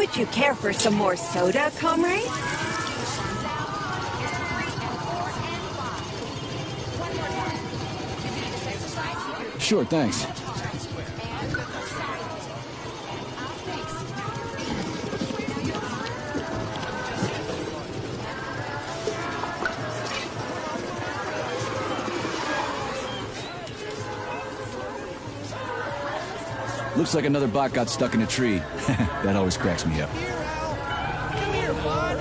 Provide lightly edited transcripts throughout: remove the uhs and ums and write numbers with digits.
Would you care for some more soda, comrade? Sure, thanks. Looks like another bot got stuck in a tree. That always cracks me up.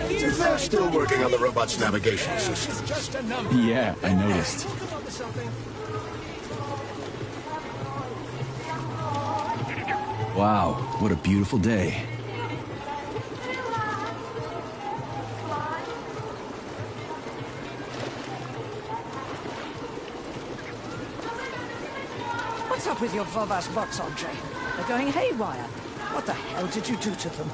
They're still working on the robot's navigation system. Yeah, I noticed. Wow, what a beautiful day. What's up with your Vovas box, Andre? They're going haywire. What the hell did you do to them?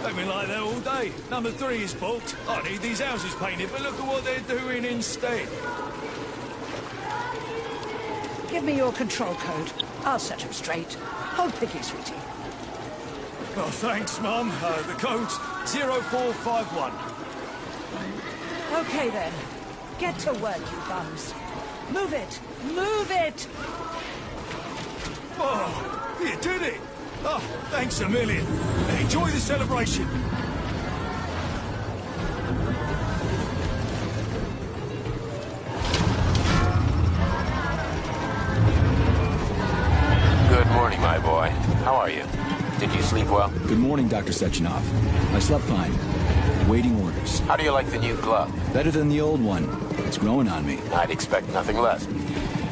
They've been like that all day. Number 3 is booked. I need these houses painted, but look at what they're doing instead. Give me your control code. I'll set them straight. Hold picky, sweetie. Oh, thanks, Mum. The code's 0451. Okay, then. Get to work, you bums. Move it! Move it! Oh, you did it! Oh, thanks a million. Enjoy the celebration. Good morning, my boy. How are you? Did you sleep well? Good morning, Dr. Sechenov. I slept fine. Waiting orders. How do you like the new glove? Better than the old one. It's growing on me. I'd expect nothing less.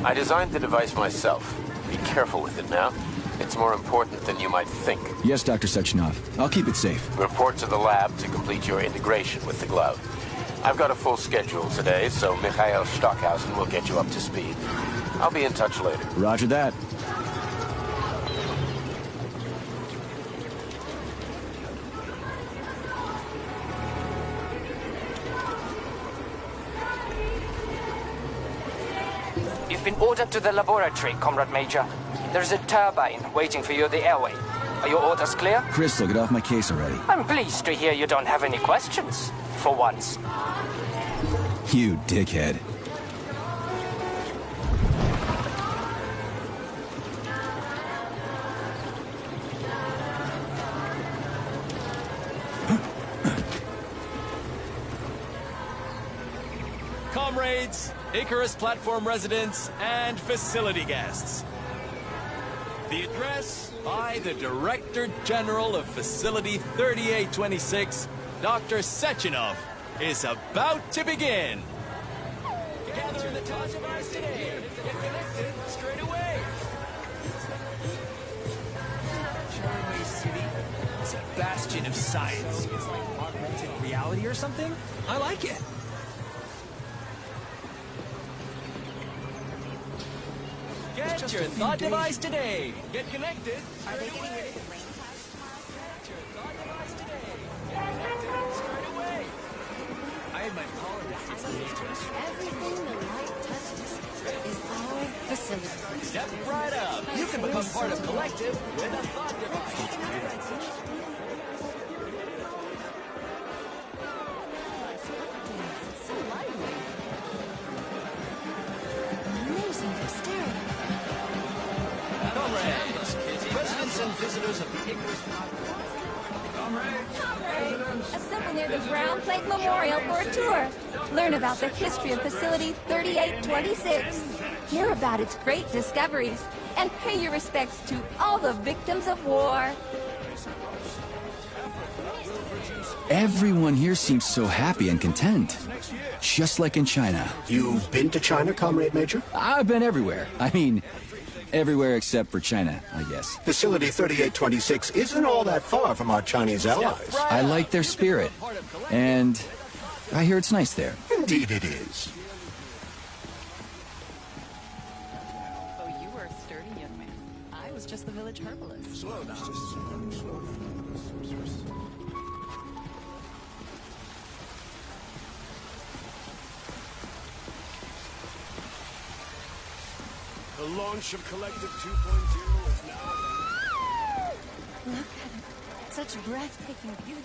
I designed the device myself. Be careful with it now. It's more important than you might think. Yes, Dr. Sechenov. I'll keep it safe. Report to the lab to complete your integration with the glove. I've got a full schedule today, so Mikhail Stockhausen will get you up to speed. I'll be in touch later. Roger that. You've been ordered to the laboratory, Comrade Major. There's a turbine waiting for you at the airway. Are your orders clear? Crystal, get off my case already. I'm pleased to hear you don't have any questions. For once. You dickhead. Comrades, Icarus platform residents, and facility guests. The address by the Director General of Facility 3826, Dr. Sechenov, is about to begin. Together in the touch of ours today. Get connected straight away. Charway City is a bastion of science. It's like augmented reality or something. I like it. Get your thought device today. Get connected. Are they getting rid of the rain clouds tomorrow? Get your thought device today. Get connected straight away. I had my power Everything the light touches is our facility. Step right up. You can become part of Collective with a thought device. So lively. Amazing dexterity. Comrades, residents and visitors of the Icarus Assemble near the Brown Plate Memorial for a tour. Learn about the history of Facility 3826. Hear about its great discoveries. And pay your respects to all the victims of war. Everyone here seems so happy and content. Just like in China. You've been to China, Comrade Major? I've been everywhere. I mean, everywhere except for China, I guess. Facility 3826 isn't all that far from our Chinese allies. I like their spirit. And I hear it's nice there. Indeed it is. Oh, you were a sturdy young man. I was just the village herbalist. Slow down. The launch of Collective 2.0 is now... Look at it. Such breathtaking beauty.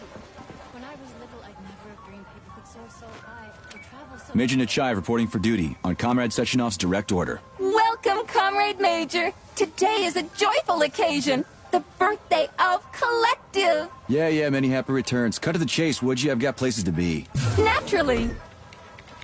When I was little, I'd never have dreamed people could soar so high or travel so Major Nechayev reporting for duty on Comrade Sechenov's direct order. Welcome, Comrade Major. Today is a joyful occasion. The birthday of Collective. Yeah, many happy returns. Cut to the chase, would you? I've got places to be. Naturally.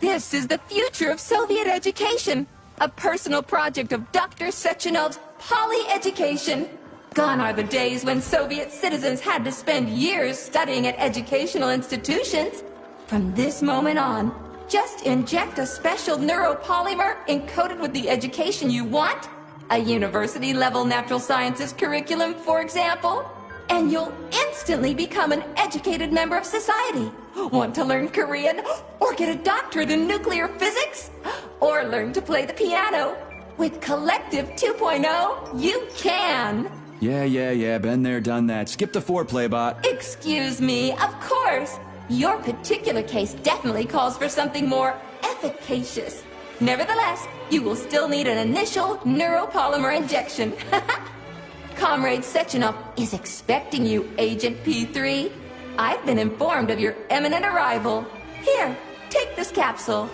This is the future of Soviet education. A personal project of Dr. Sechenov's Poly-Education. Gone are the days when Soviet citizens had to spend years studying at educational institutions. From this moment on, just inject a special neuropolymer encoded with the education you want, a university-level natural sciences curriculum, for example, and you'll instantly become an educated member of society. Want to learn Korean? Or get a doctorate in nuclear physics? Or learn to play the piano? With Collective 2.0, you can! Yeah, been there, done that. Skip the foreplay, bot. Excuse me, of course. Your particular case definitely calls for something more efficacious. Nevertheless, you will still need an initial neuropolymer injection. Comrade Sechenov is expecting you, Agent P3. I've been informed of your imminent arrival. Here, take this capsule.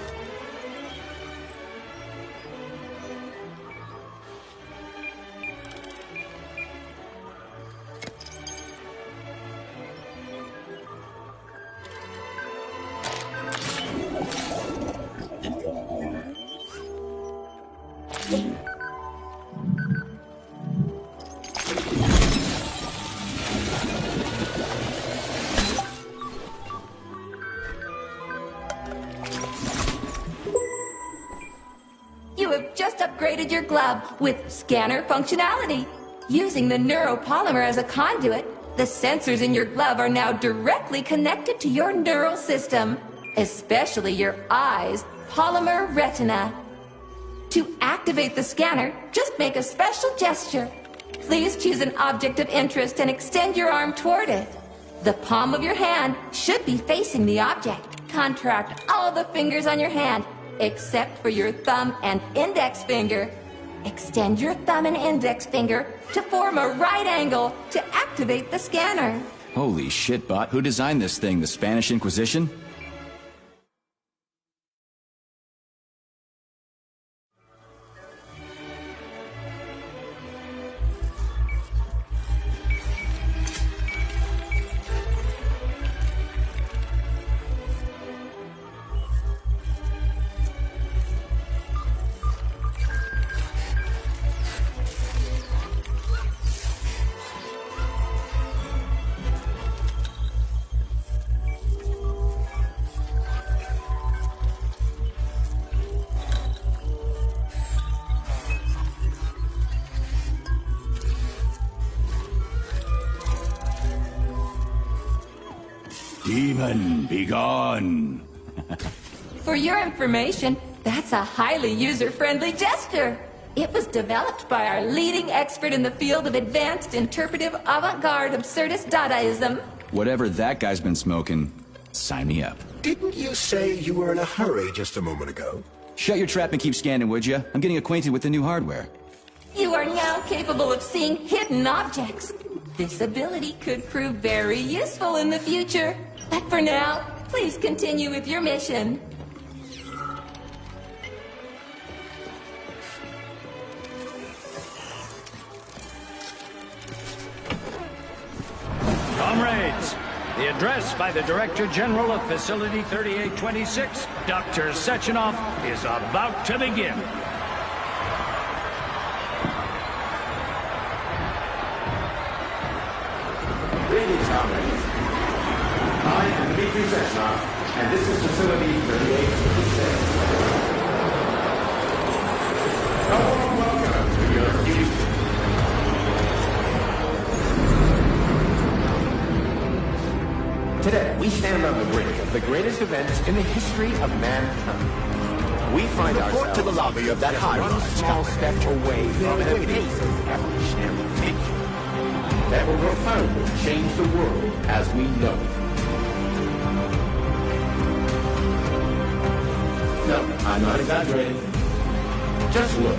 You have just upgraded your glove with scanner functionality. Using the neuropolymer as a conduit, the sensors in your glove are now directly connected to your neural system, especially your eyes' polymer retina. To activate the scanner, just make a special gesture. Please choose an object of interest and extend your arm toward it. The palm of your hand should be facing the object. Contract all the fingers on your hand, except for your thumb and index finger. Extend your thumb and index finger to form a right angle to activate the scanner. Holy shit, bot. Who designed this thing? The Spanish Inquisition? Demon, be gone! For your information, that's a highly user-friendly gesture. It was developed by our leading expert in the field of advanced interpretive avant-garde absurdist Dadaism. Whatever that guy's been smoking, sign me up. Didn't you say you were in a hurry just a moment ago? Shut your trap and keep scanning, would you? I'm getting acquainted with the new hardware. You are now capable of seeing hidden objects. This ability could prove very useful in the future. But for now, please continue with your mission. Comrades, the address by the Director General of Facility 3826, Dr. Sechenov, is about to begin. Greetings, comrades. I am Dmitry Sechenov, and this is Facility 3826. A warm welcome to your future. Today, we stand on the brink of the greatest events in the history of mankind. We find ourselves to the lobby of that high one rise, small step away from an amazing evolutionary future that will profoundly change the world as we know it. No, I'm not exaggerating. Just look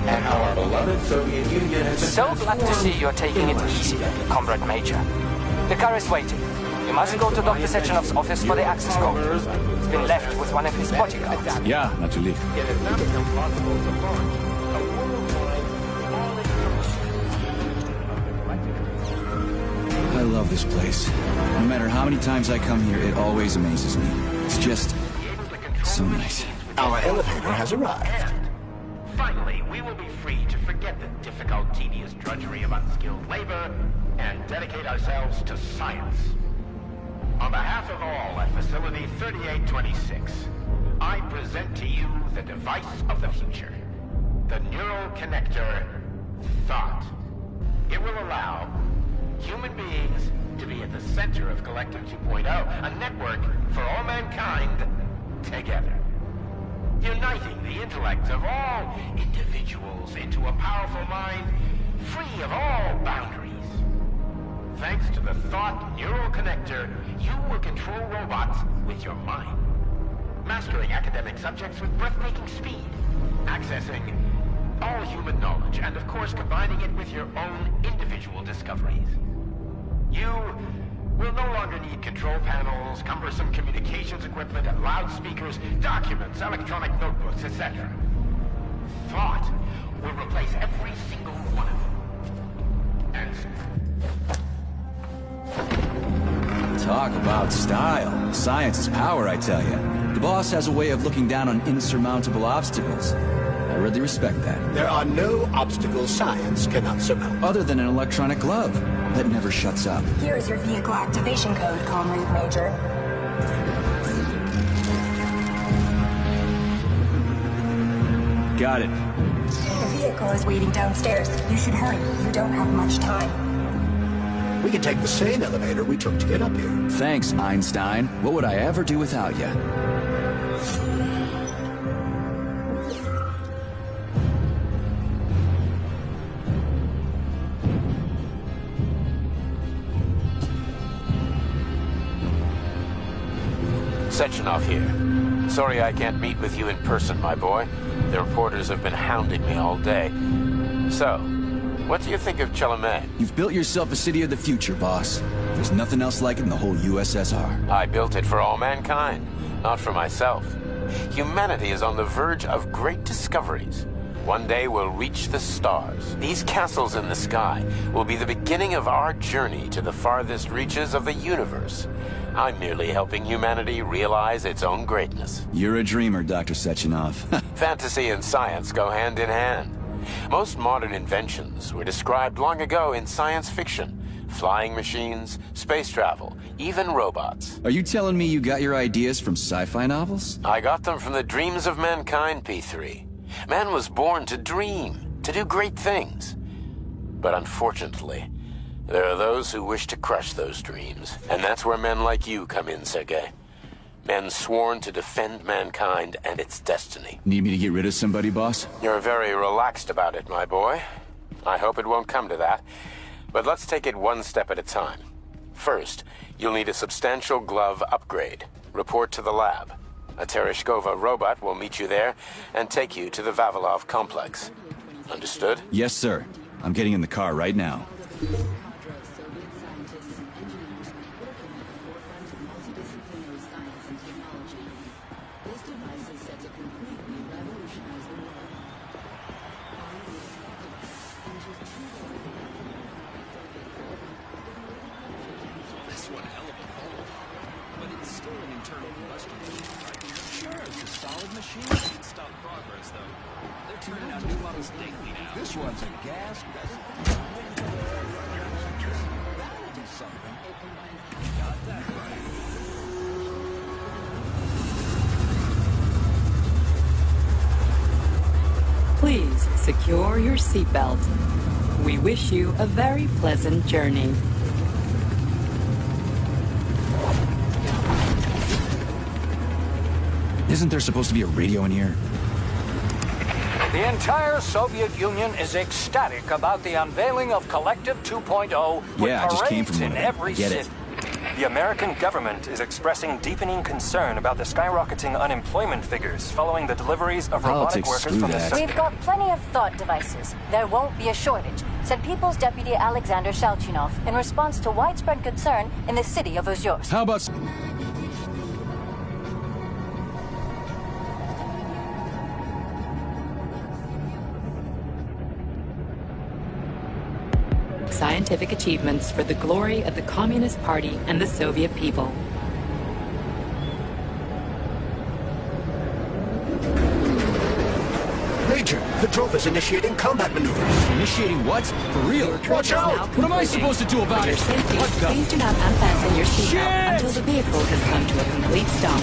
at how our beloved Soviet Union has been So glad to see you're taking it easy, Comrade Major. The car is waiting. You must go to Dr. Sechenov's office for the access code. It's been left with one of his bodyguards. Yeah, natürlich. I love this place. No matter how many times I come here, it always amazes me. It's just so nice. Our elevator has arrived. And finally, we will be free to forget the difficult, tedious drudgery of unskilled labor and dedicate ourselves to science. On behalf of all at Facility 3826, I present to you the device of the future. The neural connector, Thought. It will allow human beings to be at the center of Collective 2.0, a network for all mankind together. Uniting the intellect of all individuals into a powerful mind free of all boundaries. Thanks to the Thought Neural Connector, you will control robots with your mind. Mastering academic subjects with breathtaking speed. Accessing all human knowledge, and of course combining it with your own individual discoveries. You will no longer need control panels, cumbersome communications equipment, and loudspeakers, documents, electronic notebooks, etc. Thought will replace every single one of them. And Talk about style. Science is power, I tell you. The boss has a way of looking down on insurmountable obstacles. I really respect that. There are no obstacles science cannot surmount. Other than an electronic glove that never shuts up. Here is your vehicle activation code, Comrade Major. Got it. The vehicle is waiting downstairs. You should hurry. You don't have much time. We can take the same elevator we took to get up here. Thanks, Einstein. What would I ever do without you? Sechenov here. Sorry I can't meet with you in person, my boy. The reporters have been hounding me all day. So, what do you think of Chalamet? You've built yourself a city of the future, boss. There's nothing else like it in the whole USSR. I built it for all mankind, not for myself. Humanity is on the verge of great discoveries. One day we'll reach the stars. These castles in the sky will be the beginning of our journey to the farthest reaches of the universe. I'm merely helping humanity realize its own greatness. You're a dreamer, Dr. Sechenov. Fantasy and science go hand in hand. Most modern inventions were described long ago in science fiction. Flying machines, space travel, even robots. Are you telling me you got your ideas from sci-fi novels? I got them from the dreams of mankind, P3. Man was born to dream, to do great things. But unfortunately, there are those who wish to crush those dreams. And that's where men like you come in, Sergei. Men sworn to defend mankind and its destiny. Need me to get rid of somebody, boss? You're very relaxed about it, my boy. I hope it won't come to that. But let's take it one step at a time. First, you'll need a substantial glove upgrade. Report to the lab. A Tereshkova robot will meet you there and take you to the Vavilov complex. Understood? Yes, sir. I'm getting in the car right now. This one's a gas vessel. That'll be something. Got that right. Please secure your seatbelt. We wish you a very pleasant journey. Isn't there supposed to be a radio in here? The entire Soviet Union is ecstatic about the unveiling of Collective 2.0 with Yeah, I just came parades from one in of them. every I get it. city. The American government is expressing deepening concern about the skyrocketing unemployment figures following the deliveries of robotic Politics, workers screw from the that. We've got plenty of thought devices. There won't be a shortage, said People's Deputy Alexander Shalchinov in response to widespread concern in the city of Ozyorsk. How about... Scientific achievements for the glory of the Communist Party and the Soviet people. Major, the drove is initiating combat maneuvers. Initiating what? For real? Watch out! What am I supposed to do about For it? your safety, What the... please do not unfasten your seatbelt Shit! until the vehicle has come to a complete stop.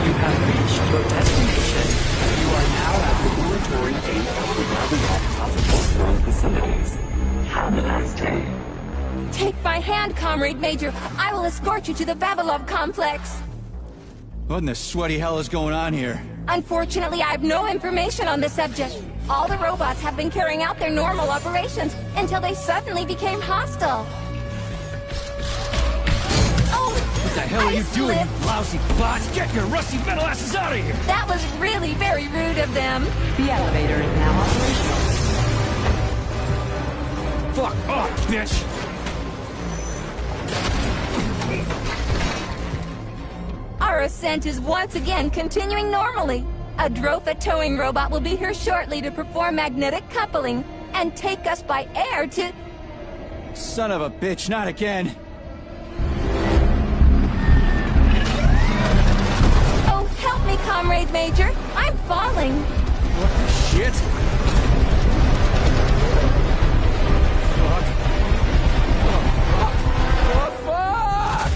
You have reached your destination. You are now at the laboratory 8 of the Babylon Hospital facilities. Have a nice day. Take my hand, Comrade Major. I will escort you to the Vavilov complex. What in the sweaty hell is going on here? Unfortunately, I have no information on the subject. All the robots have been carrying out their normal operations until they suddenly became hostile. Oh! What the hell are you doing, you lousy bots? Get your rusty metal asses out of here! That was really very rude of them. The elevator is now operational. Fuck off, bitch! Our ascent is once again continuing normally. A Drofa towing robot will be here shortly to perform magnetic coupling and take us by air to... Son of a bitch, not again! Oh, help me, Comrade Major. I'm falling. What the shit? Fuck. Oh, fuck!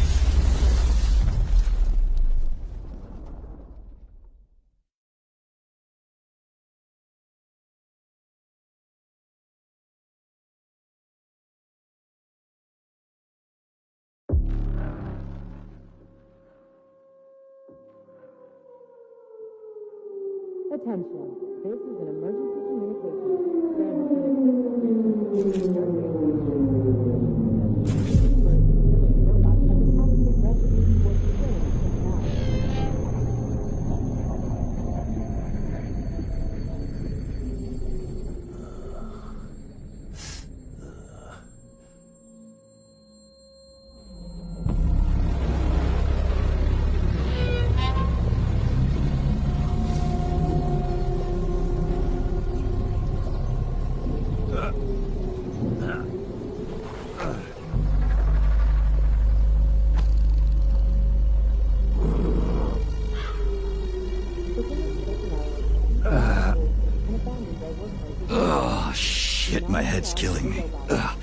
Attention. This is an emergency communication. There has been a Oh, shit, my head's killing me. Ugh.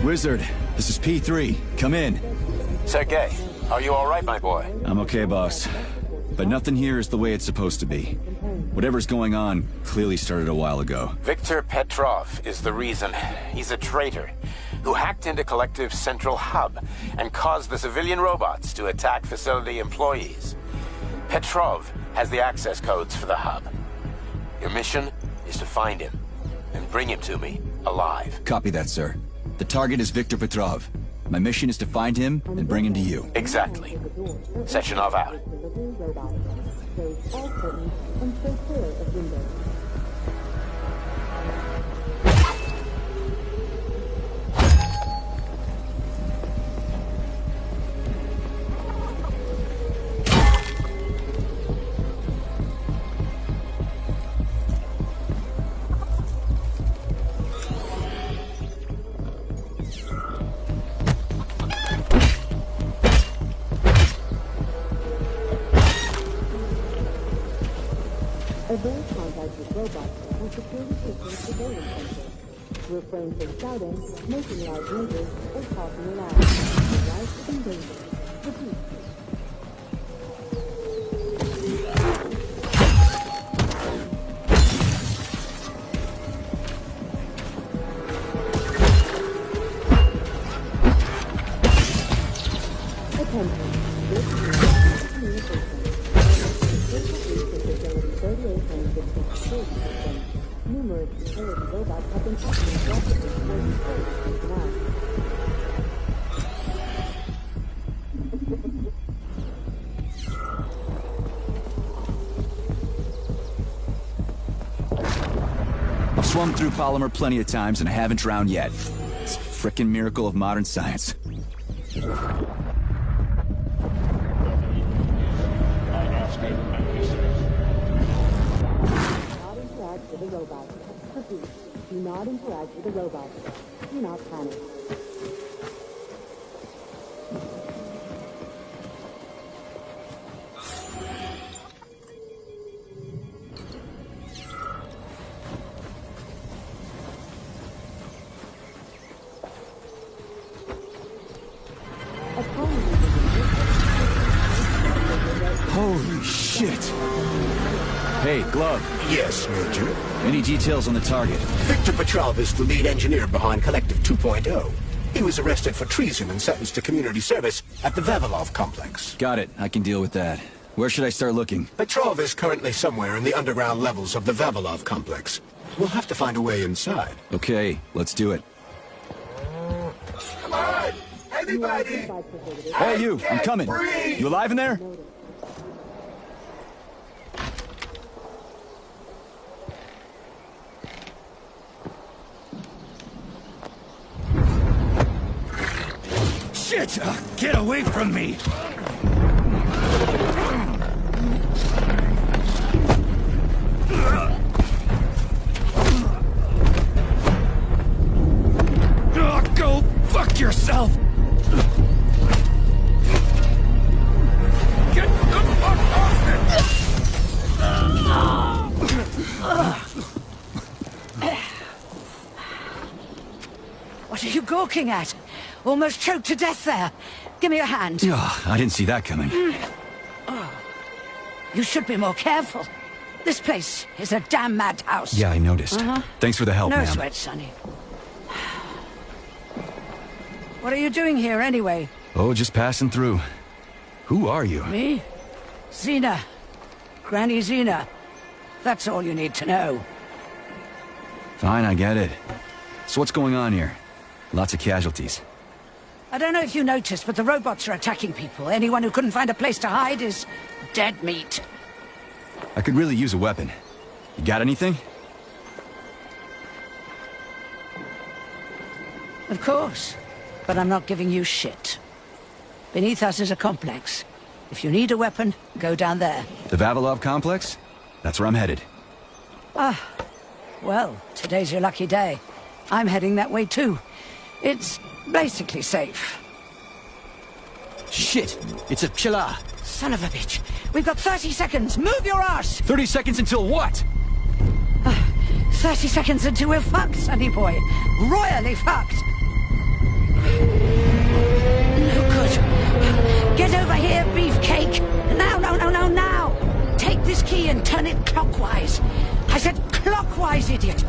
Wizard, this is P3. Come in. Sergei, are you all right, my boy? I'm okay, boss. But nothing here is the way it's supposed to be. Whatever's going on clearly started a while ago. Viktor Petrov is the reason. He's a traitor who hacked into Collective's central hub and caused the civilian robots to attack facility employees. Petrov has the access codes for the hub. Your mission is to find him and bring him to me alive. Copy that, sir. The target is Viktor Petrov. My mission is to find him and bring him to you. Exactly. Sechenov out. Reverse contact with robots and security systems surveillance center. Refrain from shouting, making loud noises, or talking aloud. Your life is in danger. Repeat. Attention. This is communication. Numerous utility robots have been acting rapidly towards the surface now. I've swum through polymer plenty of times and I haven't drowned yet. It's a frickin' miracle of modern science. Interact with a robot. Repeat. Do not interact with a robot. Do not panic. Holy shit! Hey, Glove. Yes, Major. Any details on the target? Victor Petrov, the lead engineer behind Collective 2.0. He was arrested for treason and sentenced to community service at the Vavilov complex. Got it. I can deal with that. Where should I start looking? Petrov is currently somewhere in the underground levels of the Vavilov complex. We'll have to find a way inside. Okay, let's do it. Come on! Anybody! Hey, you! I'm coming. You alive in there? Shit! Get away from me! Go fuck yourself! Get the fuck off it! What are you gawking at? Almost choked to death there. Give me your hand. Oh, I didn't see that coming. Oh. You should be more careful. This place is a damn madhouse. Yeah, I noticed. Thanks for the help, No ma'am. sweat, Sonny. What are you doing here, anyway? Oh, just passing through. Who are you? Me? Xena. Granny Xena. That's all you need to know. Fine, I get it. So what's going on here? Lots of casualties. I don't know if you noticed, but the robots are attacking people. Anyone who couldn't find a place to hide is dead meat. I could really use a weapon. You got anything? Of course. But I'm not giving you shit. Beneath us is a complex. If you need a weapon, go down there. The Vavilov complex? That's where I'm headed. Ah. Well, today's your lucky day. I'm heading that way too. It's basically safe. Shit! It's a chilla! Son of a bitch. We've got 30 seconds. Move your ass! 30 seconds until what? 30 seconds until we're fucked, sonny boy. Royally fucked. No good. Get over here, beefcake. Now, now. Take this key and turn it clockwise. I said clockwise, idiot.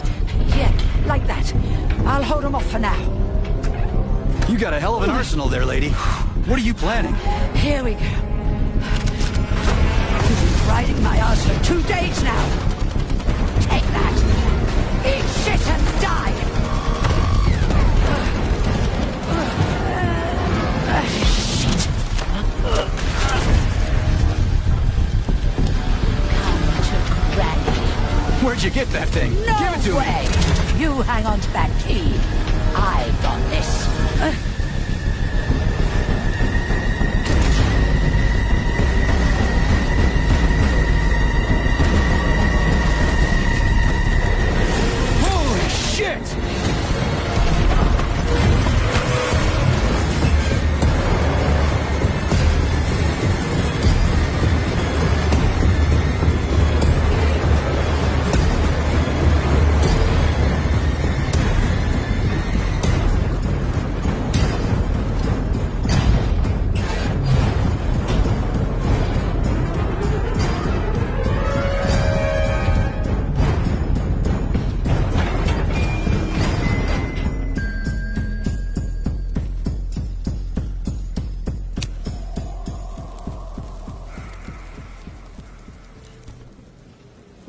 Yeah, like that. I'll hold them off for now. You got a hell of an arsenal there, lady. What are you planning? Here we go. You've been riding my ass for 2 days now. Take that. Eat shit and die. Shit. Come to Granny. Where'd you get that thing? No Give it to way. me. You hang on to that key. I got this. Holy shit!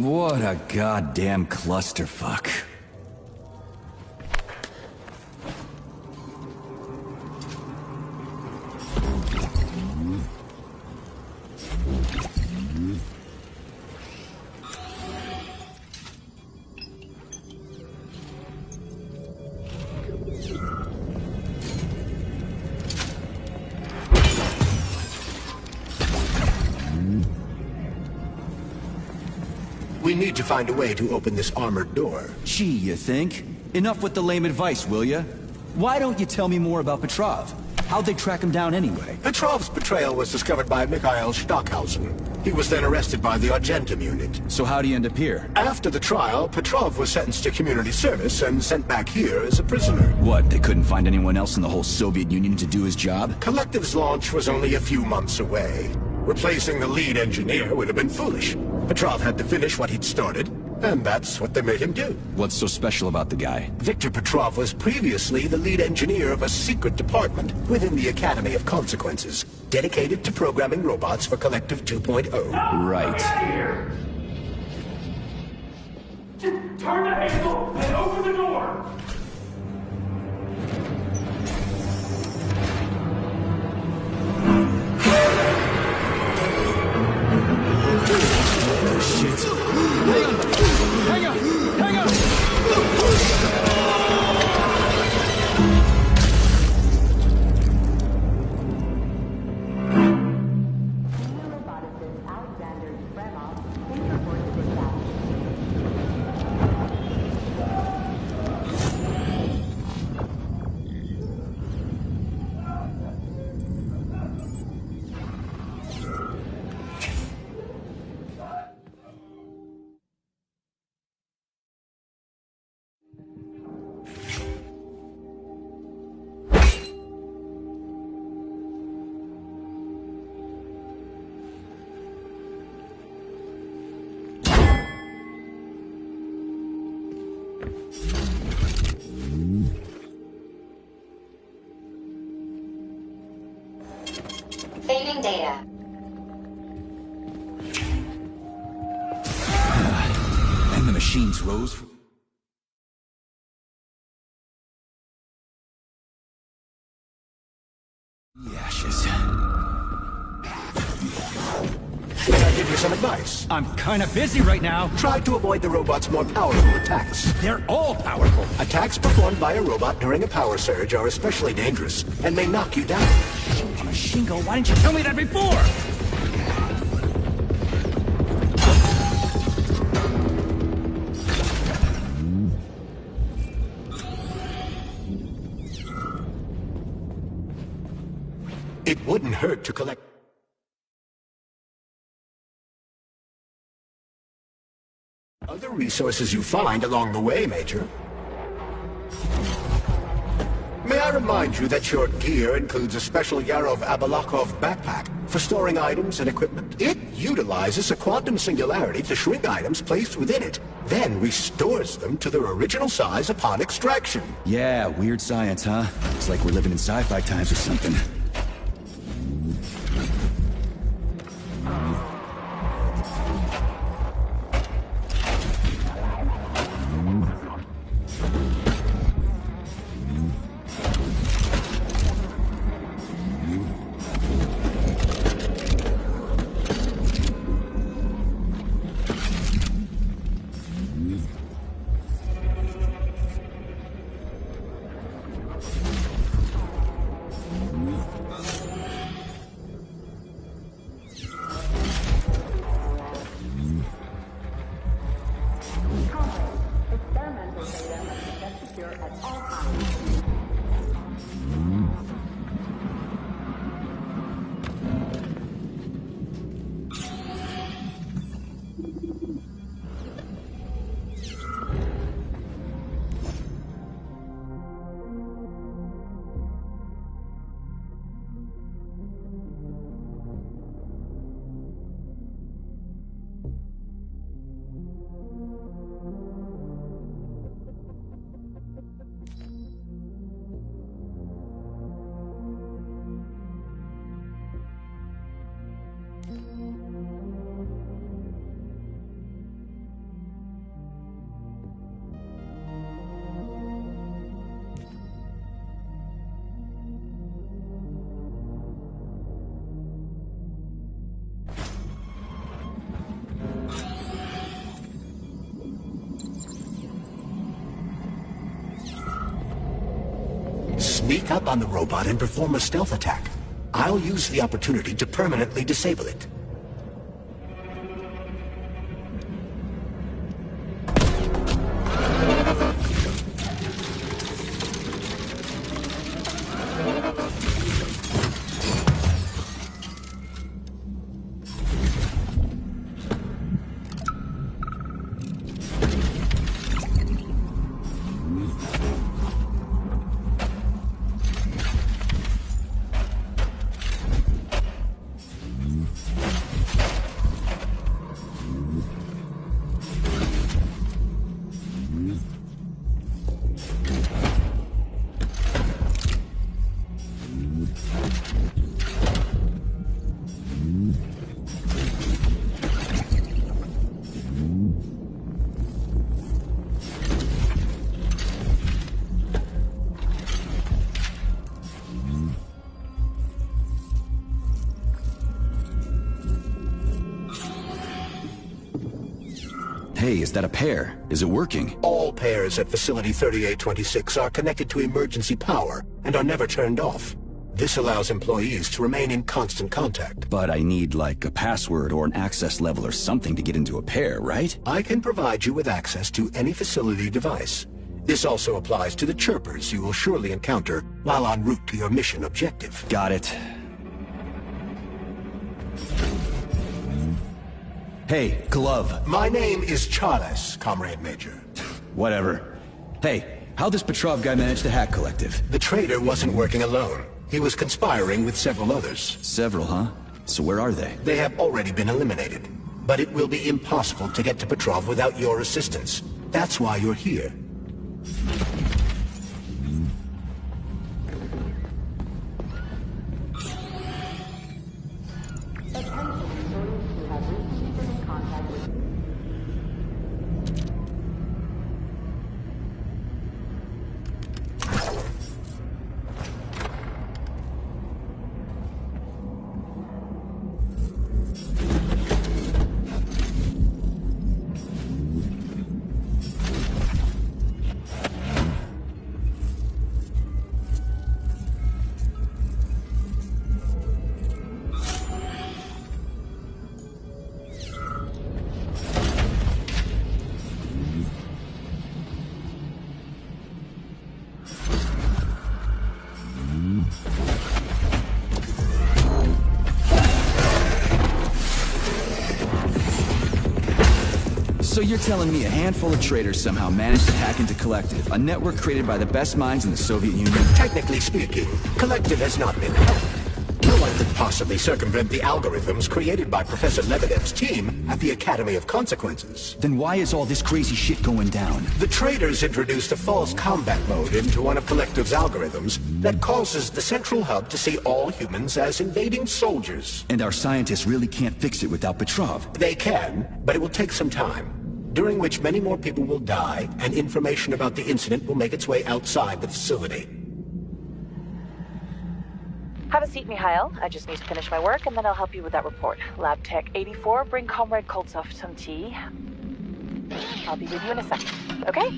What a goddamn clusterfuck. We need to find a way to open this armored door. Gee, you think? Enough with the lame advice, will ya? Why don't you tell me more about Petrov? How'd they track him down anyway? Petrov's betrayal was discovered by Mikhail Stockhausen. He was then arrested by the Argentum unit. So how'd he end up here? After the trial, Petrov was sentenced to community service and sent back here as a prisoner. What, they couldn't find anyone else in the whole Soviet Union to do his job? Collective's launch was only a few months away. Replacing the lead engineer would have been foolish. Petrov had to finish what he'd started, and that's what they made him do. What's so special about the guy? Victor Petrov was previously the lead engineer of a secret department within the Academy of Consequences, dedicated to programming robots for Collective 2.0. Right. Just turn the handle and open the door! Shit. Hang on! Hang on! Hang on! Failing data. And the machines rose from... the ashes. Can I give you some advice? I'm kinda busy right now. Try to avoid the robot's more powerful attacks. They're all powerful. Attacks performed by a robot during a power surge are especially dangerous and may knock you down. On a Shingo, why didn't you tell me that before? It wouldn't hurt to collect other resources you find along the way, Major. May I remind you that your gear includes a special Yarov Abalakov backpack for storing items and equipment. It utilizes a quantum singularity to shrink items placed within it, then restores them to their original size upon extraction. Yeah, weird science, huh? It's like we're living in sci-fi times or something. sneak up on the robot and perform a stealth attack. I'll use the opportunity to permanently disable it. Hey, is that a pair? Is it working? All pairs at Facility 3826 are connected to emergency power and are never turned off. This allows employees to remain in constant contact. But I need, like, a password or an access level or something to get into a pair, right? I can provide you with access to any facility device. This also applies to the chirpers you will surely encounter while en route to your mission objective. Got it. Hey, Glove. My name is Charles, Comrade Major. Whatever. Hey, how'd this Petrov guy manage to hack Collective? The traitor wasn't working alone. He was conspiring with several others. Several, huh? So where are they? They have already been eliminated. But it will be impossible to get to Petrov without your assistance. That's why you're here. So you're telling me a handful of traitors somehow managed to hack into Collective, a network created by the best minds in the Soviet Union? Technically speaking, Collective has not been hacked. No one could possibly circumvent the algorithms created by Professor Lebedev's team at the Academy of Consequences. Then why is all this crazy shit going down? The traitors introduced a false combat mode into one of Collective's algorithms that causes the central hub to see all humans as invading soldiers. And our scientists really can't fix it without Petrov. They can, but it will take some time, during which many more people will die, and information about the incident will make its way outside the facility. Have a seat, Mikhail. I just need to finish my work, and then I'll help you with that report. Lab Tech 84, bring Comrade Koltsov some tea. I'll be with you in a second, okay?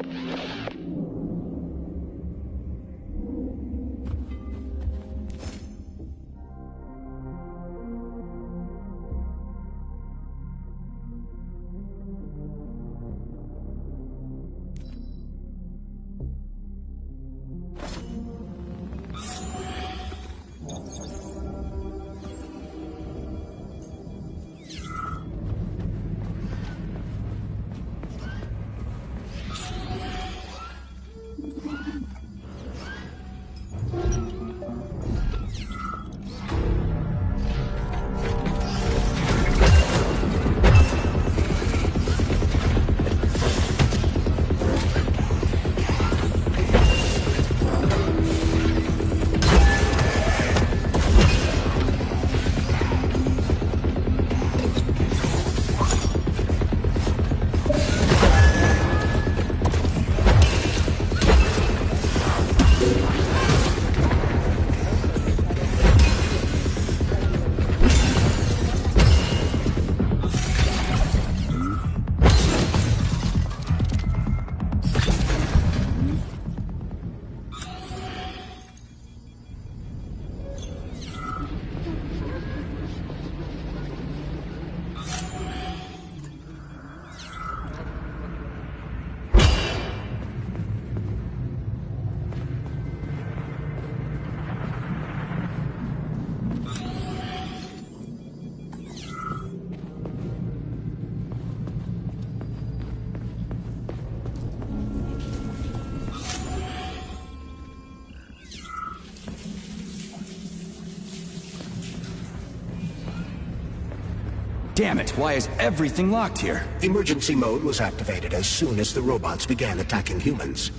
damn it, why is everything locked here? Emergency mode was activated as soon as the robots began attacking humans.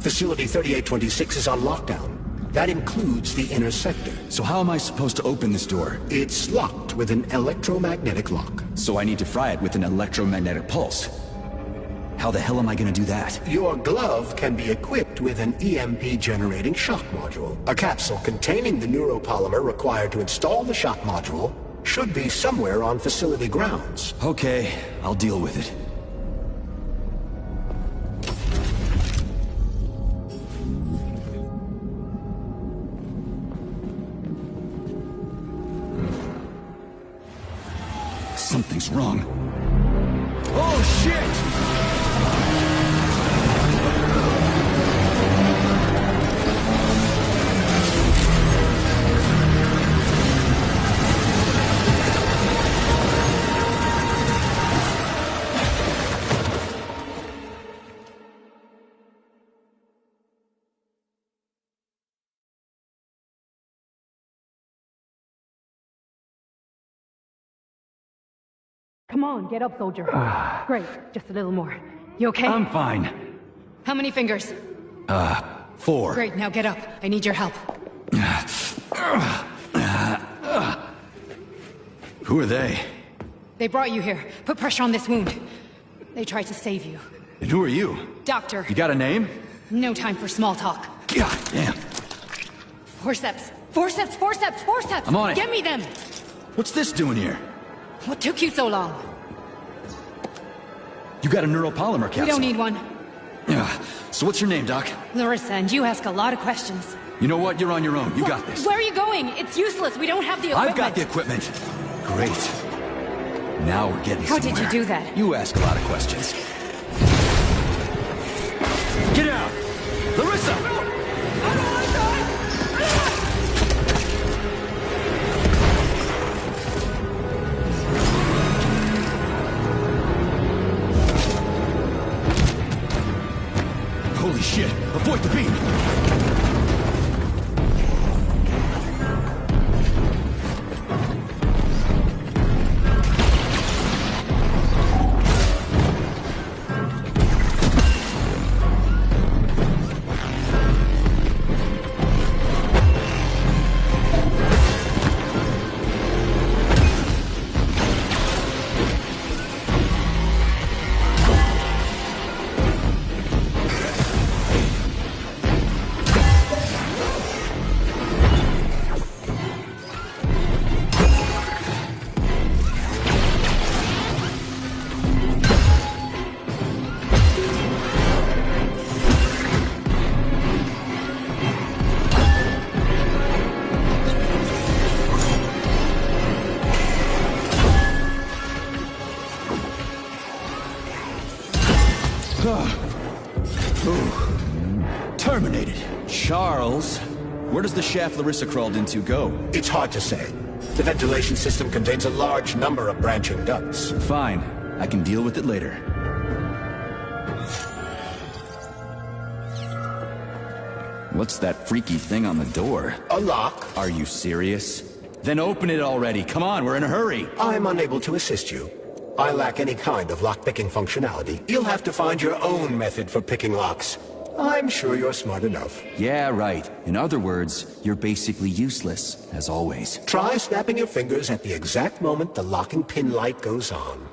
Facility 3826 is on lockdown. That includes the inner sector. So how am I supposed to open this door? It's locked with an electromagnetic lock. So I need to fry it with an electromagnetic pulse. How the hell am I gonna do that? Your glove can be equipped with an EMP-generating shock module. A capsule containing the neuropolymer required to install the shock module should be somewhere on facility grounds. Okay, I'll deal with it. Something's wrong. Oh, shit! Come on, get up, soldier. Great, just a little more. You okay? I'm fine. How many fingers? 4. Great, now get up. I need your help. Who are they? They brought you here. Put pressure on this wound. They tried to save you. And who are you? Doctor. You got a name? No time for small talk. God damn. Forceps! Forceps! Forceps! Forceps! I'm on it. Get me them! What's this doing here? What took you so long? You got a neuropolymer capsule. We don't need one. So what's your name, Doc? Larissa, and you ask a lot of questions. You know what? You're on your own. You got this. Where are you going? It's useless. We don't have the equipment. I've got the equipment. Great. Now we're getting How somewhere. did you do that? You ask a lot of questions. Get out! Larissa! Holy shit! Avoid the beam! Terminated. Charles, where does the shaft Larissa crawled into go? It's hard to say. The ventilation system contains a large number of branching ducts. Fine. I can deal with it later. What's that freaky thing on the door? A lock. Are you serious? Then open it already. Come on, we're in a hurry. I'm unable to assist you. I lack any kind of lock-picking functionality. You'll have to find your own method for picking locks. I'm sure you're smart enough. Yeah, right. In other words, you're basically useless, as always. Try snapping your fingers at the exact moment the locking pin light goes on.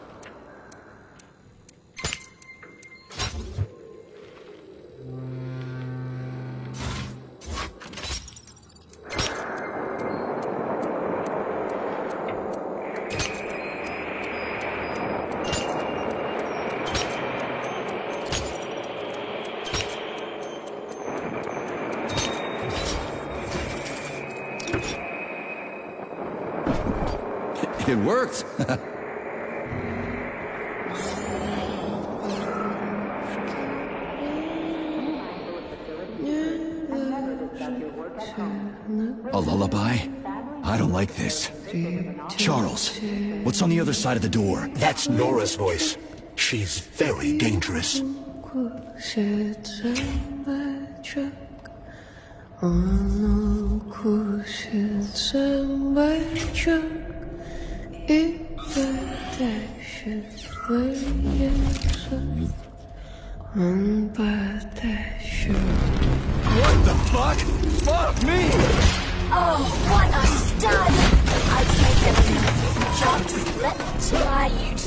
It worked. A lullaby? I don't like this. Charles, what's on the other side of the door? That's Nora's voice. She's very dangerous.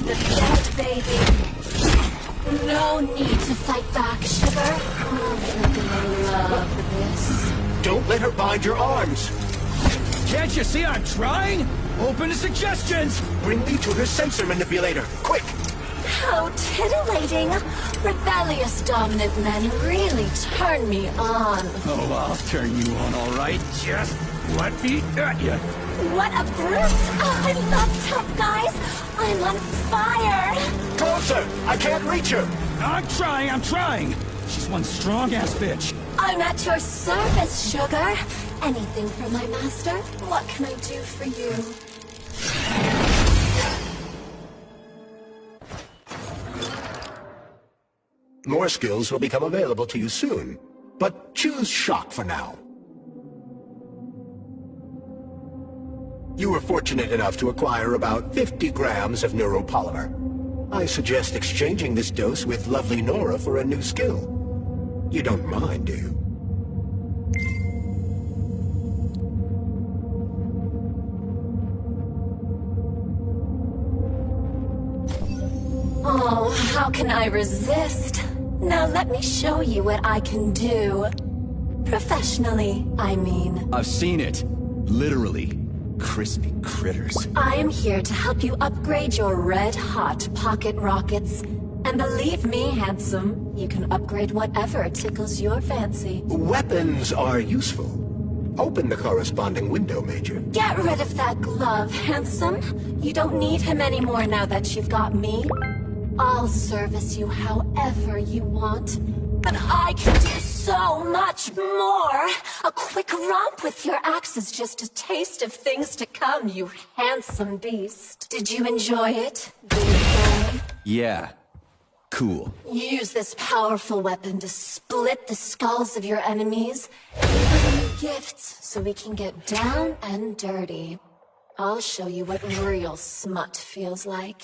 to the bed, baby. No need to fight back, sugar. Oh, you're gonna love this. Don't let her bind your arms. Can't you see I'm trying? Open to suggestions! Bring me to her sensor manipulator, quick! How titillating. Rebellious dominant men really turn me on. Oh, I'll turn you on, all right. Just let me at you. What a brute! Oh, I love tough guys. I'm on fire. Closer! I can't reach her! I'm trying. She's one strong-ass bitch. I'm at your service, sugar. Anything for my master? What can I do for you? More skills will become available to you soon, but choose shock for now. You were fortunate enough to acquire about 50 grams of neuropolymer. I suggest exchanging this dose with lovely Nora for a new skill. You don't mind, do you? Oh, how can I resist? Now let me show you what I can do. Professionally, I mean. I've seen it. Literally. Crispy critters. I am here to help you upgrade your red-hot pocket rockets. And believe me, handsome, you can upgrade whatever tickles your fancy. Weapons are useful. Open the corresponding window, Major. Get rid of that glove, handsome. You don't need him anymore now that you've got me. I'll service you however you want. But I can do so much more! A quick romp with your axe is just a taste of things to come, you handsome beast. Did you enjoy it, big boy? Yeah. Cool. Use this powerful weapon to split the skulls of your enemies. Give them gifts so we can get down and dirty. I'll show you what real smut feels like.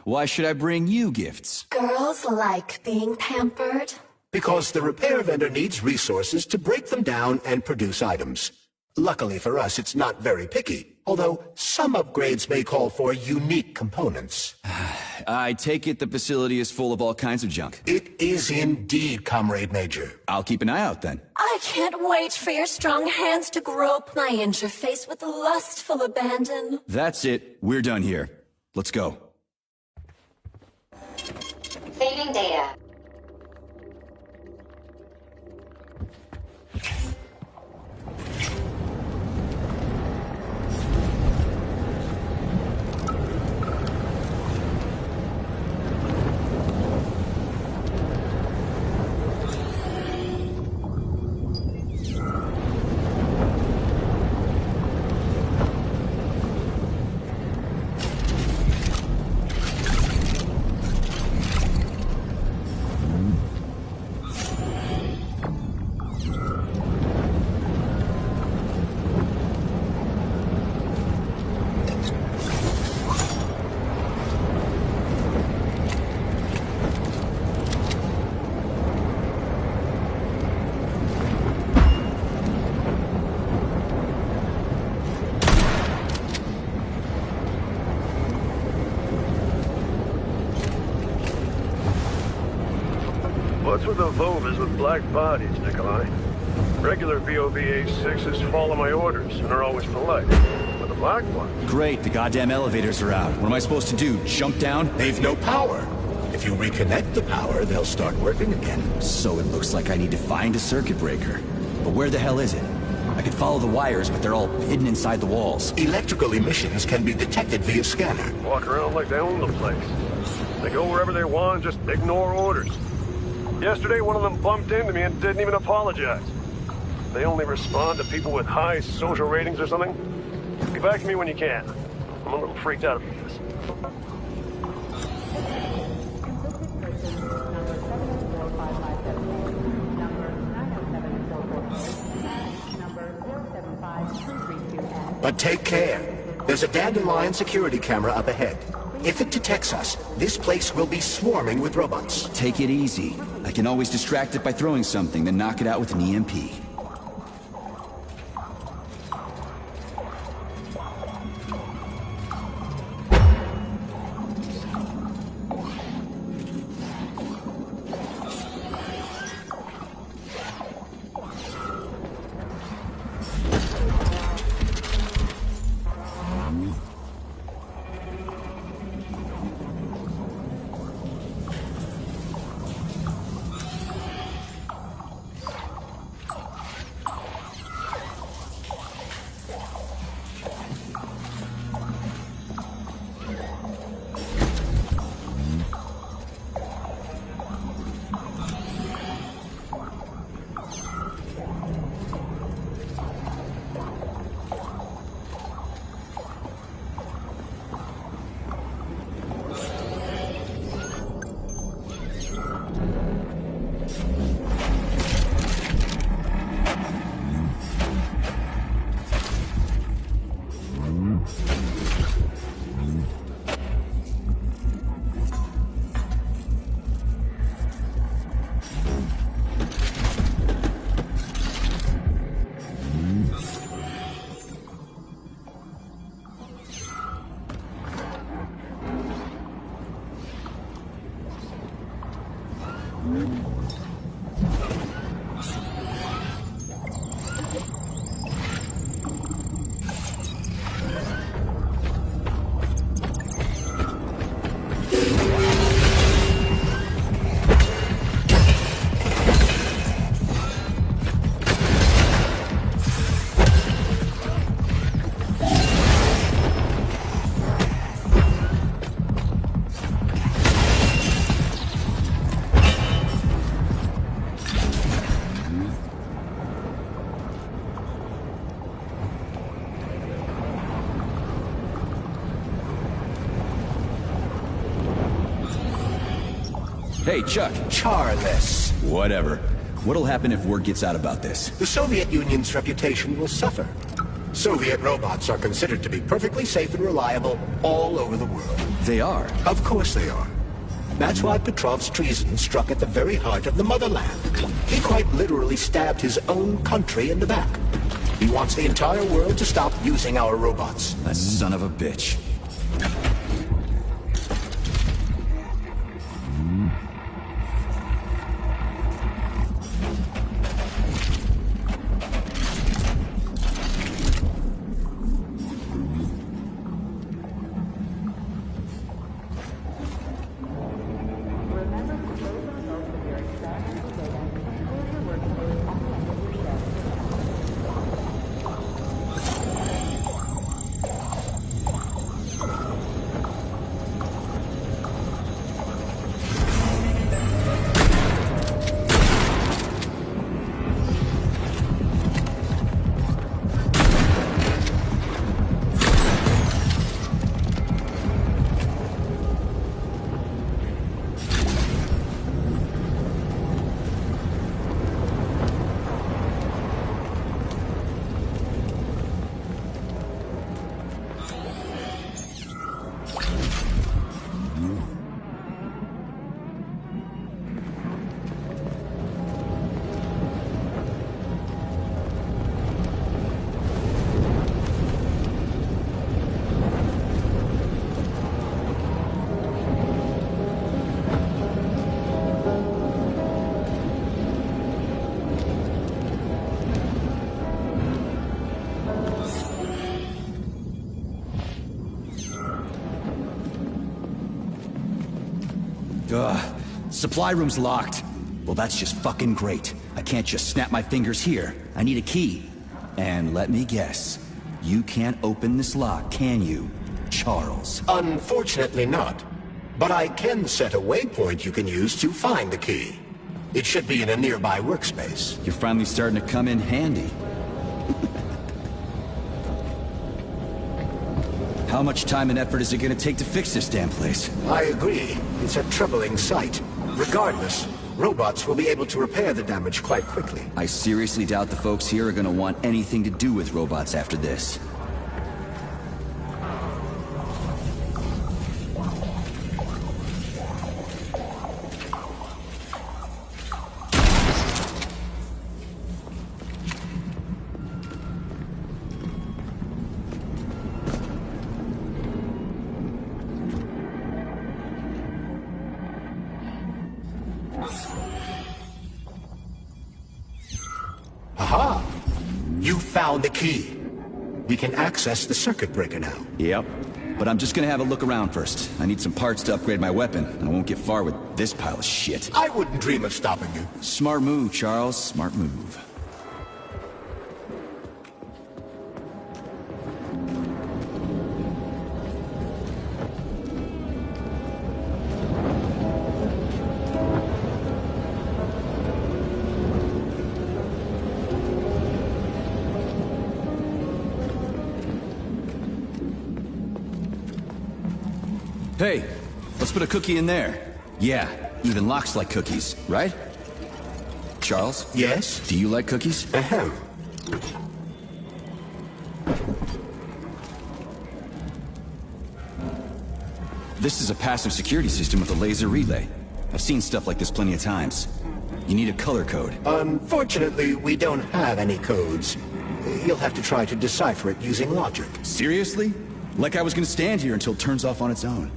Why should I bring you gifts? Girls like being pampered. Because the repair vendor needs resources to break them down and produce items. Luckily for us, it's not very picky, although some upgrades may call for unique components. I take it the facility is full of all kinds of junk. It is indeed, Comrade Major. I'll keep an eye out then. I can't wait for your strong hands to grope my interface with lustful abandon. That's it. We're done here. Let's go. Saving data. What's with the Vovas with black bodies, Nikolai? Regular VOVA-6s follow my orders and are always polite. But the black one? Great, the goddamn elevators are out. What am I supposed to do, jump down? They've no power. If you reconnect the power, they'll start working again. So it looks like I need to find a circuit breaker. But where the hell is it? I could follow the wires, but they're all hidden inside the walls. Electrical emissions can be detected via scanner. Walk around like they own the place. They go wherever they want, just ignore orders. Yesterday, one of them bumped into me and didn't even apologize. They only respond to people with high social ratings or something. Get back to me when you can. I'm a little freaked out about this. But take care. There's a dandelion security camera up ahead. If it detects us, this place will be swarming with robots. Take it easy. I can always distract it by throwing something, then knock it out with an EMP. Hey, Chuck. Charles. Whatever. What'll happen if word gets out about this? The Soviet Union's reputation will suffer. Soviet robots are considered to be perfectly safe and reliable all over the world. They are? Of course they are. That's why Petrov's treason struck at the very heart of the motherland. He quite literally stabbed his own country in the back. He wants the entire world to stop using our robots. That son of a bitch. Supply room's locked. Well, that's just fucking great. I can't just snap my fingers here. I need a key. And let me guess, you can't open this lock, can you, Charles? Unfortunately not. But I can set a waypoint you can use to find the key. It should be in a nearby workspace. You're finally starting to come in handy. How much time and effort is it gonna take to fix this damn place? I agree. It's a troubling sight. Regardless, robots will be able to repair the damage quite quickly. I seriously doubt the folks here are gonna want anything to do with robots after this. Aha! You found the key. We can access the circuit breaker now. Yep. But I'm just gonna have a look around first. I need some parts to upgrade my weapon. I won't get far with this pile of shit. I wouldn't dream of stopping you. Smart move, Charles. Smart move. Hey, let's put a cookie in there. Yeah, even locks like cookies, right? Charles? Yes? Do you like cookies? Ahem. This is a passive security system with a laser relay. I've seen stuff like this plenty of times. You need a color code. Unfortunately, we don't have any codes. You'll have to try to decipher it using logic. Seriously? Like I was gonna stand here until it turns off on its own.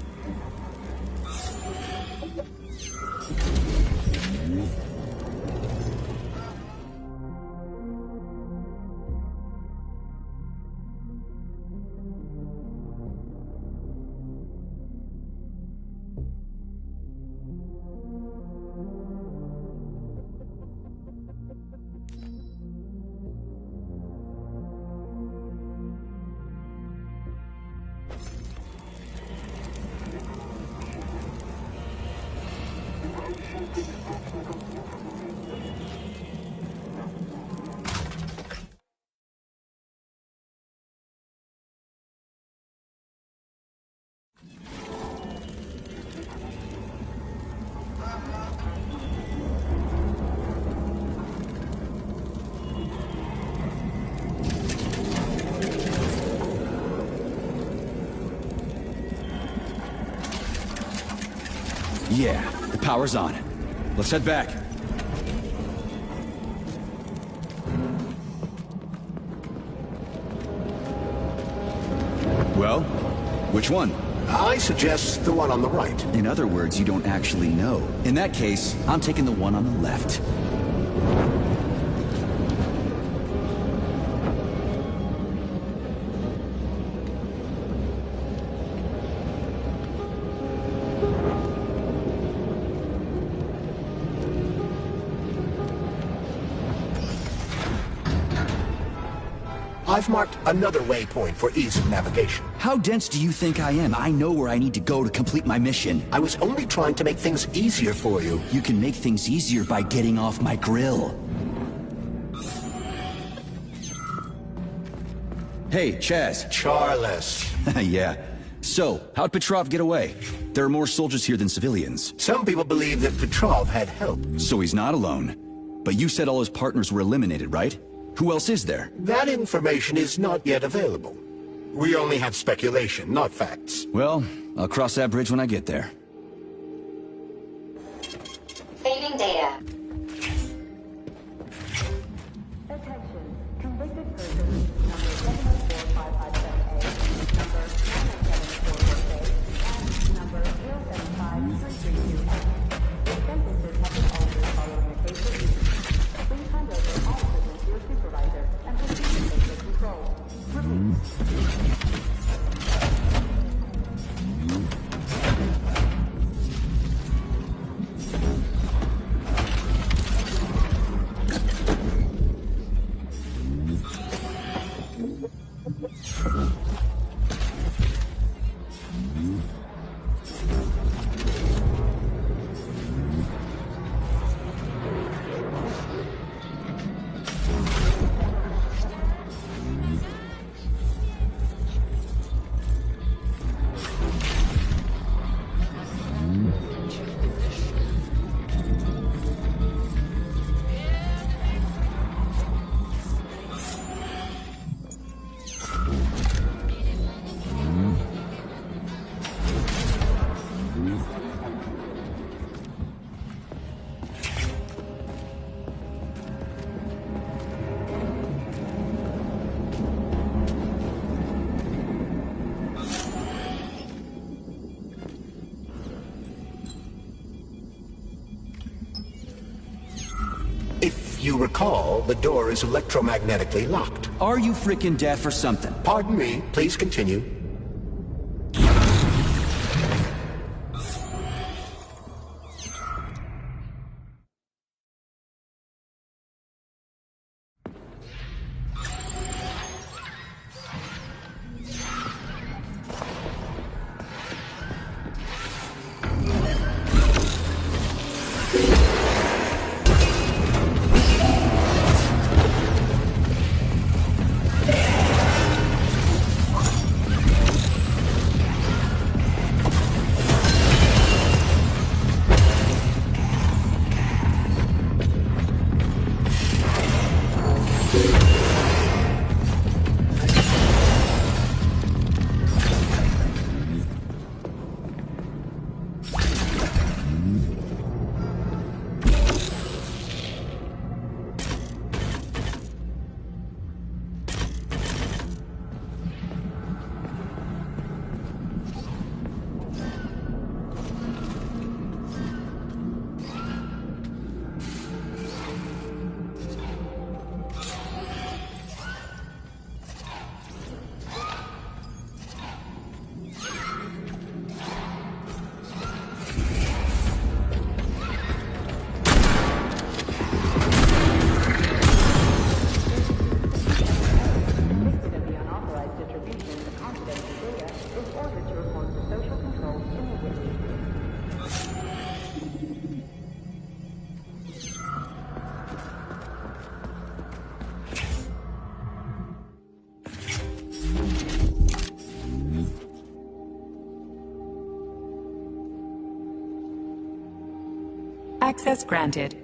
Yeah, the power's on. Let's head back. Well, which one? I suggest the one on the right. In other words, you don't actually know. In that case, I'm taking the one on the left. I've marked another waypoint for ease of navigation. How dense do you think I am? I know where I need to go to complete my mission. I was only trying to make things easier for you. You can make things easier by getting off my grill. Hey, Chaz. Charles. Yeah. So, how'd Petrov get away? There are more soldiers here than civilians. Some people believe that Petrov had help. So he's not alone. But you said all his partners were eliminated, right? Who else is there? That information is not yet available. We only have speculation, not facts. Well, I'll cross that bridge when I get there. Saving data. Attention. Convicted person number 74557A, number 9744A, and number 075332F. The sentences have been altered following a case review. Please hand over all prisoners to your supervisor and proceed to take control. If you recall, the door is electromagnetically locked. Are you frickin' deaf or something? Pardon me, please continue. is ordered to report for social control immediately. Access granted.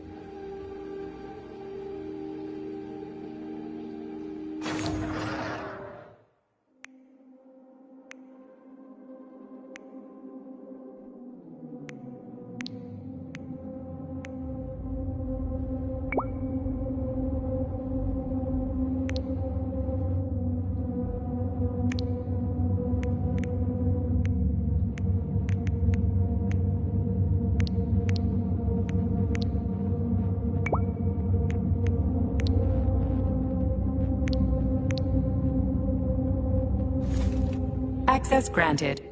Access granted.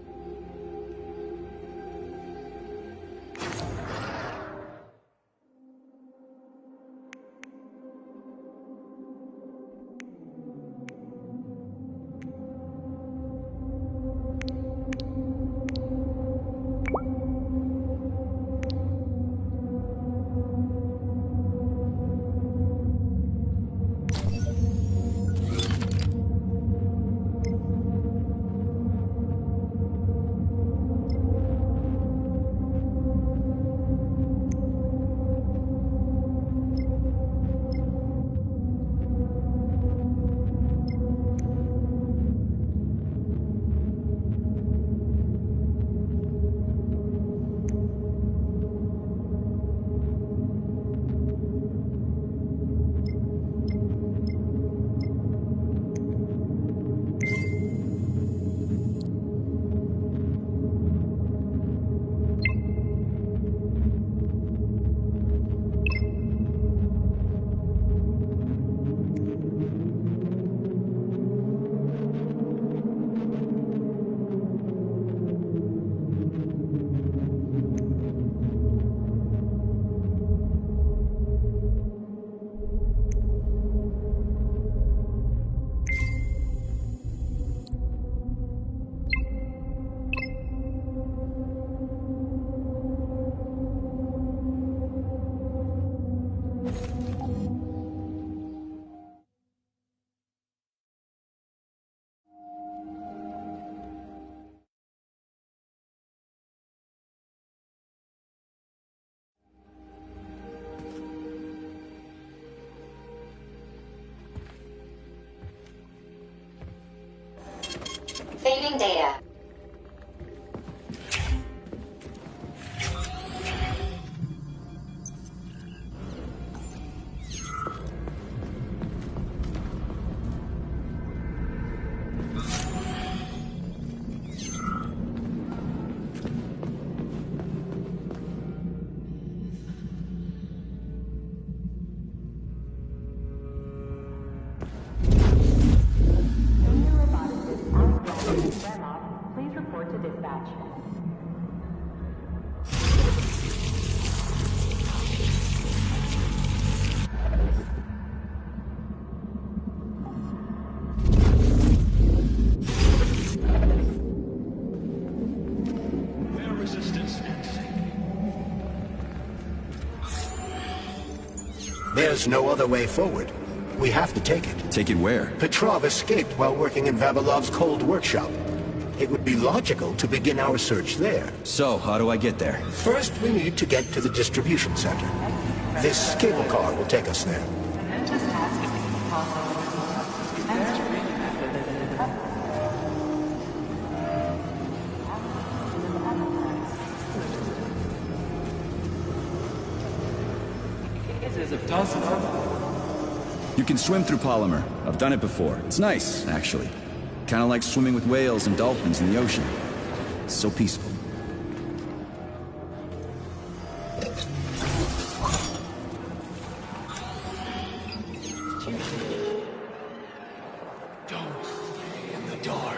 Saving data. Please report to dispatch. Air resistance. There's no other way forward. We have to take it. Take it where? Petrov escaped while working in Vavilov's cold workshop. It would be logical to begin our search there. So, how do I get there? First, we need to get to the distribution center. This cable car will take us there. You can swim through polymer. I've done it before. It's nice, actually. Kind of like swimming with whales and dolphins in the ocean. It's so peaceful. Don't stay in the dark.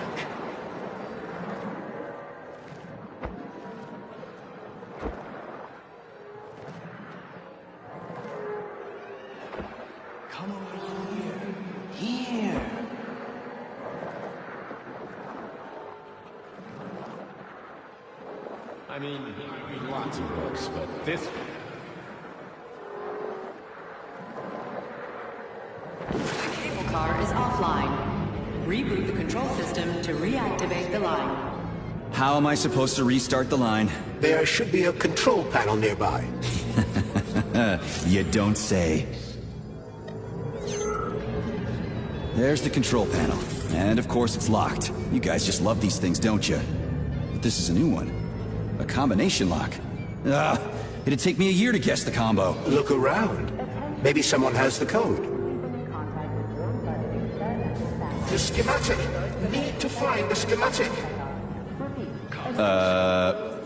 Come over here. Here. I mean, he read lots of books, but this... The cable car is offline. Reboot the control system to reactivate the line. How am I supposed to restart the line? There should be a control panel nearby. You don't say. There's the control panel. And of course it's locked. You guys just love these things, don't you? But this is a new one. A combination lock. It'd take me a year to guess the combo. Look around. Maybe someone has the code. The schematic. Need to find the schematic.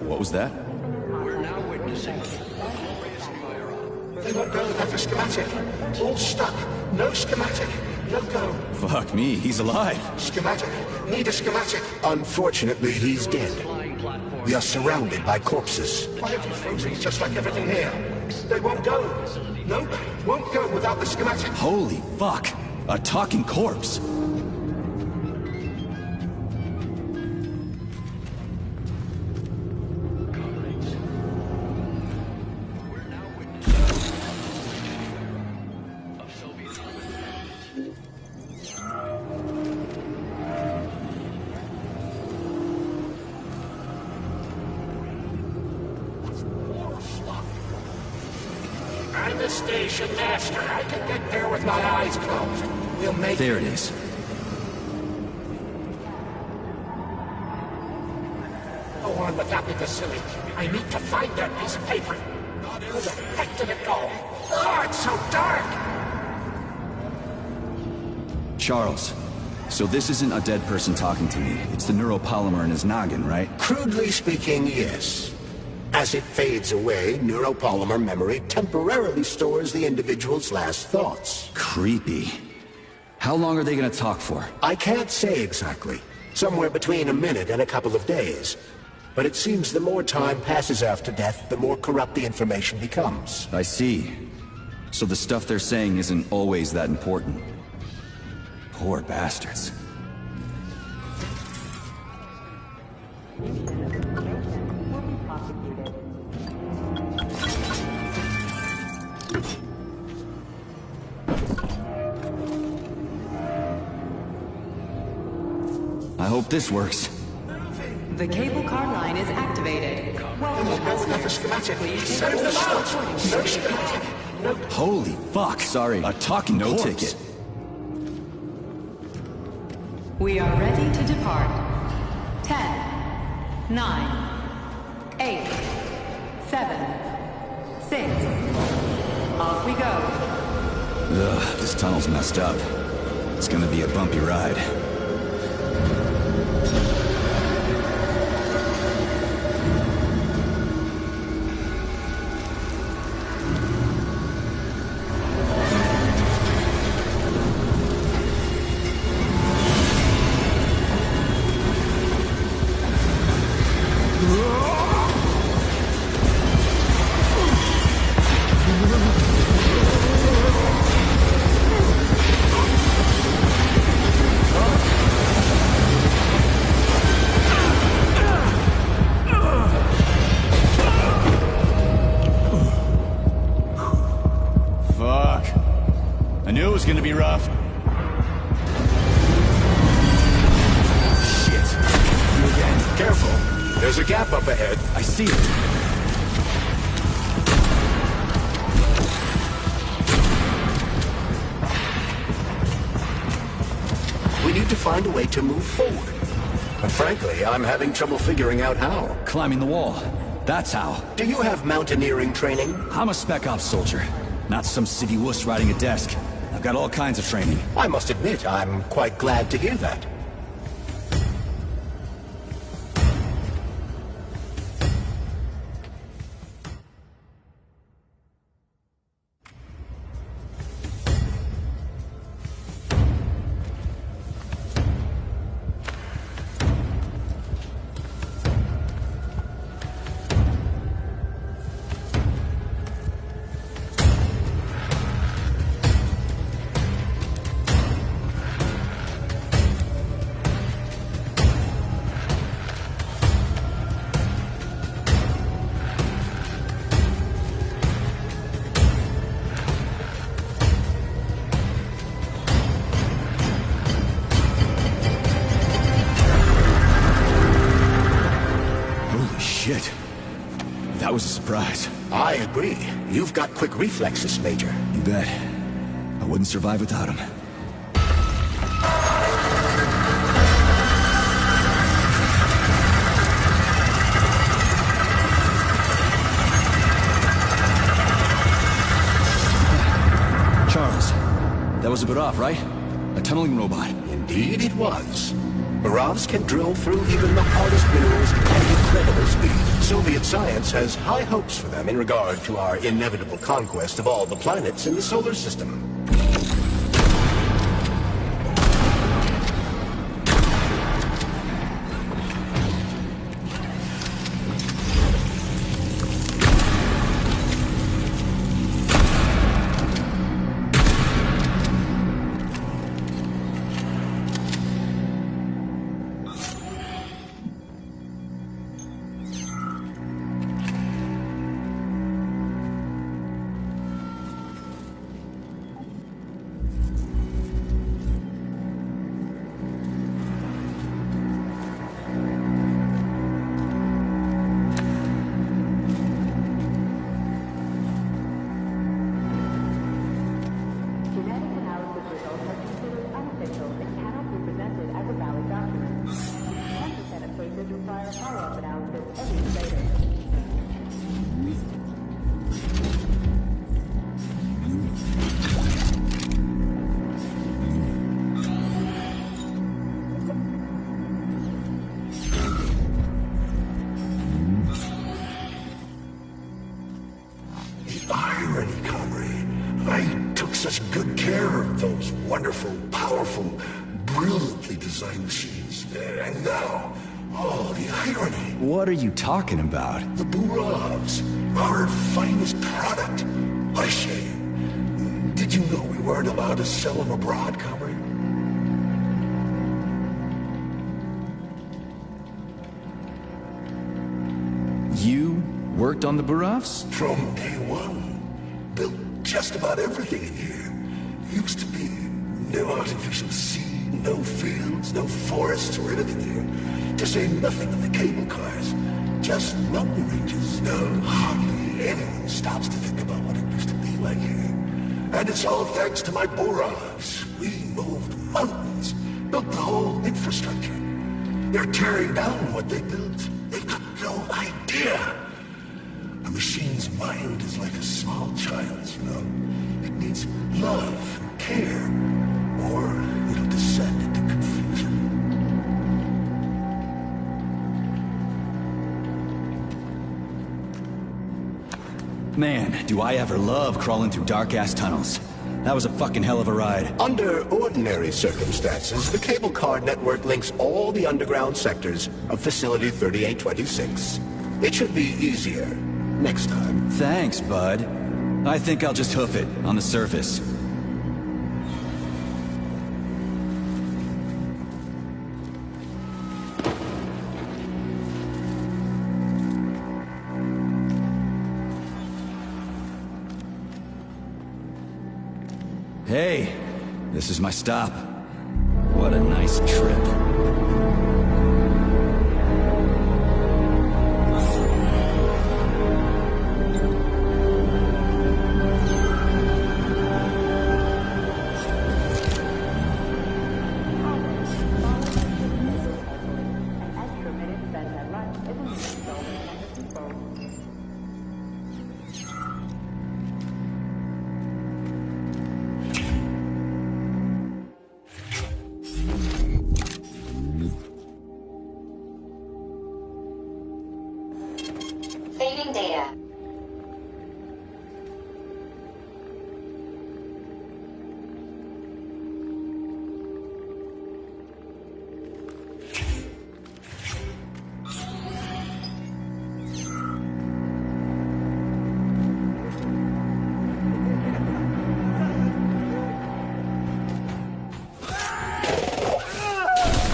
What was that? We're now witnessing They won't go without the schematic. All stuck. No schematic. No go. Fuck me, he's alive. Schematic. Need a schematic. Unfortunately, he's dead. We are surrounded by corpses. Why are you frozen just like everything here? They won't go. Nope. Won't go without the schematic. Holy fuck. A talking corpse. I'm the station master. I can get there with my eyes closed. We'll make There it is. Go on without me, Vasily. I need to find that piece of paper. Where the heck did it go? Oh, it's so dark! Charles, so this isn't a dead person talking to me. It's the neuropolymer in his noggin, right? Crudely speaking, yes. As it fades away, neuropolymer memory temporarily stores the individual's last thoughts. Creepy. How long are they gonna talk for? I can't say exactly. Somewhere between a minute and a couple of days. But it seems the more time passes after death, the more corrupt the information becomes. I see. So the stuff they're saying isn't always that important. Poor bastards. I hope this works. The cable car line is activated. Welcome, passengers. Please take the recording. Holy fuck! Sorry, a talking corpse. Ticket. We are ready to depart. 10, 9, 8, 7, 6. Off we go. Ugh, this tunnel's messed up. It's gonna be a bumpy ride. I knew it was gonna be rough. Shit. You again. Careful. There's a gap up ahead. I see it. We need to find a way to move forward. But frankly, I'm having trouble figuring out how. Climbing the wall. That's how. Do you have mountaineering training? I'm a spec ops soldier. Not some city wuss riding a desk. I've got all kinds of training. I must admit, I'm quite glad to hear that. Shit. That was a surprise. I agree. You've got quick reflexes, Major. You bet. I wouldn't survive without him. Charles, that was a bit off, right? A tunneling robot. Indeed it was. Barovs can drill through even the hardest minerals at incredible speed. Soviet science has high hopes for them in regard to our inevitable conquest of all the planets in the solar system. Wonderful, powerful, brilliantly designed machines. And now, oh, the irony. What are you talking about? The Burovs, our finest product. What a shame. Did you know we weren't allowed to sell them abroad, comrade? You worked on the Burovs? From day one. Built just about everything in here. Used to be no artificial sea, no fields, no forests or anything here. To say nothing of the cable cars. Just mountain ranges. No, hardly anyone stops to think about what it used to be like here. And it's all thanks to my Burovs. We moved mountains, built the whole infrastructure. They're tearing down what they built. They've got no idea. A machine's mind is like a small child's, you know. It needs love, care, or it'll descend into confusion. Man, do I ever love crawling through dark-ass tunnels. That was a fucking hell of a ride. Under ordinary circumstances, the cable car network links all the underground sectors of Facility 3826. It should be easier next time. Thanks, bud. I think I'll just hoof it on the surface. Hey, this is my stop. What a nice trip. Saving data.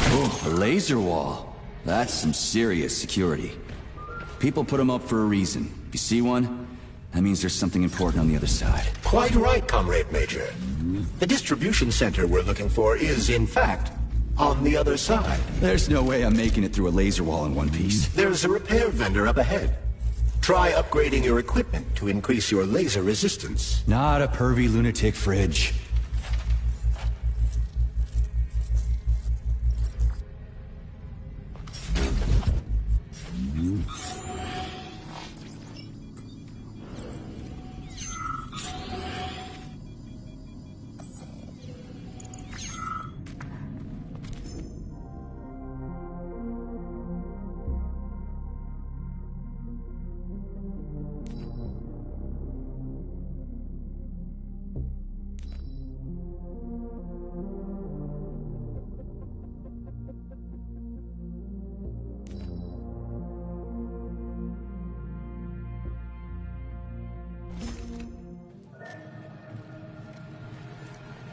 Oh, a laser wall. That's some serious security. People put them up for a reason. If you see one, that means there's something important on the other side. Quite right, Comrade Major. The distribution center we're looking for is, in fact, on the other side. There's no way I'm making it through a laser wall in one piece. There's a repair vendor up ahead. Try upgrading your equipment to increase your laser resistance. Not a pervy lunatic fridge.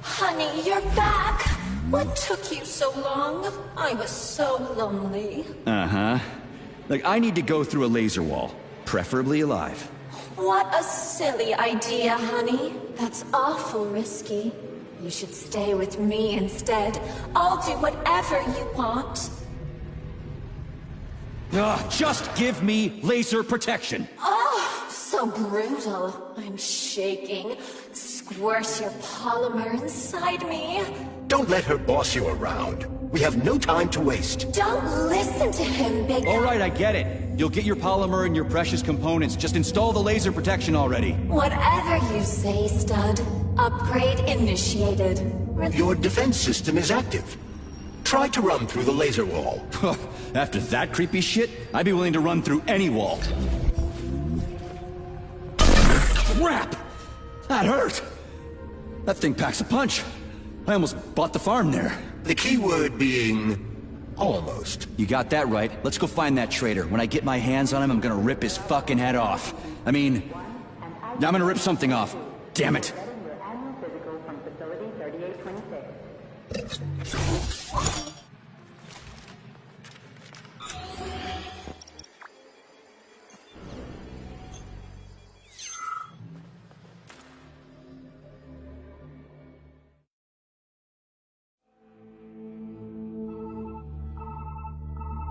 Honey, you're back! What took you so long? I was so lonely. Uh-huh. Like, I need to go through a laser wall, preferably alive. What a silly idea, honey. That's awful risky. You should stay with me instead. I'll do whatever you want. Ugh, just give me laser protection! Oh, so brutal. I'm shaking. Squirt your polymer inside me. Don't let her boss you around. We have no time to waste. Don't listen to him, big guy. All right, I get it. You'll get your polymer and your precious components. Just install the laser protection already. Whatever you say, stud. Upgrade initiated. Your defense system is active. Try to run through the laser wall. After that creepy shit, I'd be willing to run through any wall. Crap! That hurt! That thing packs a punch. I almost bought the farm there. The key word being... almost. You got that right. Let's go find that traitor. When I get my hands on him, I'm gonna rip his fucking head off. I mean... I'm gonna rip something off. Damn it.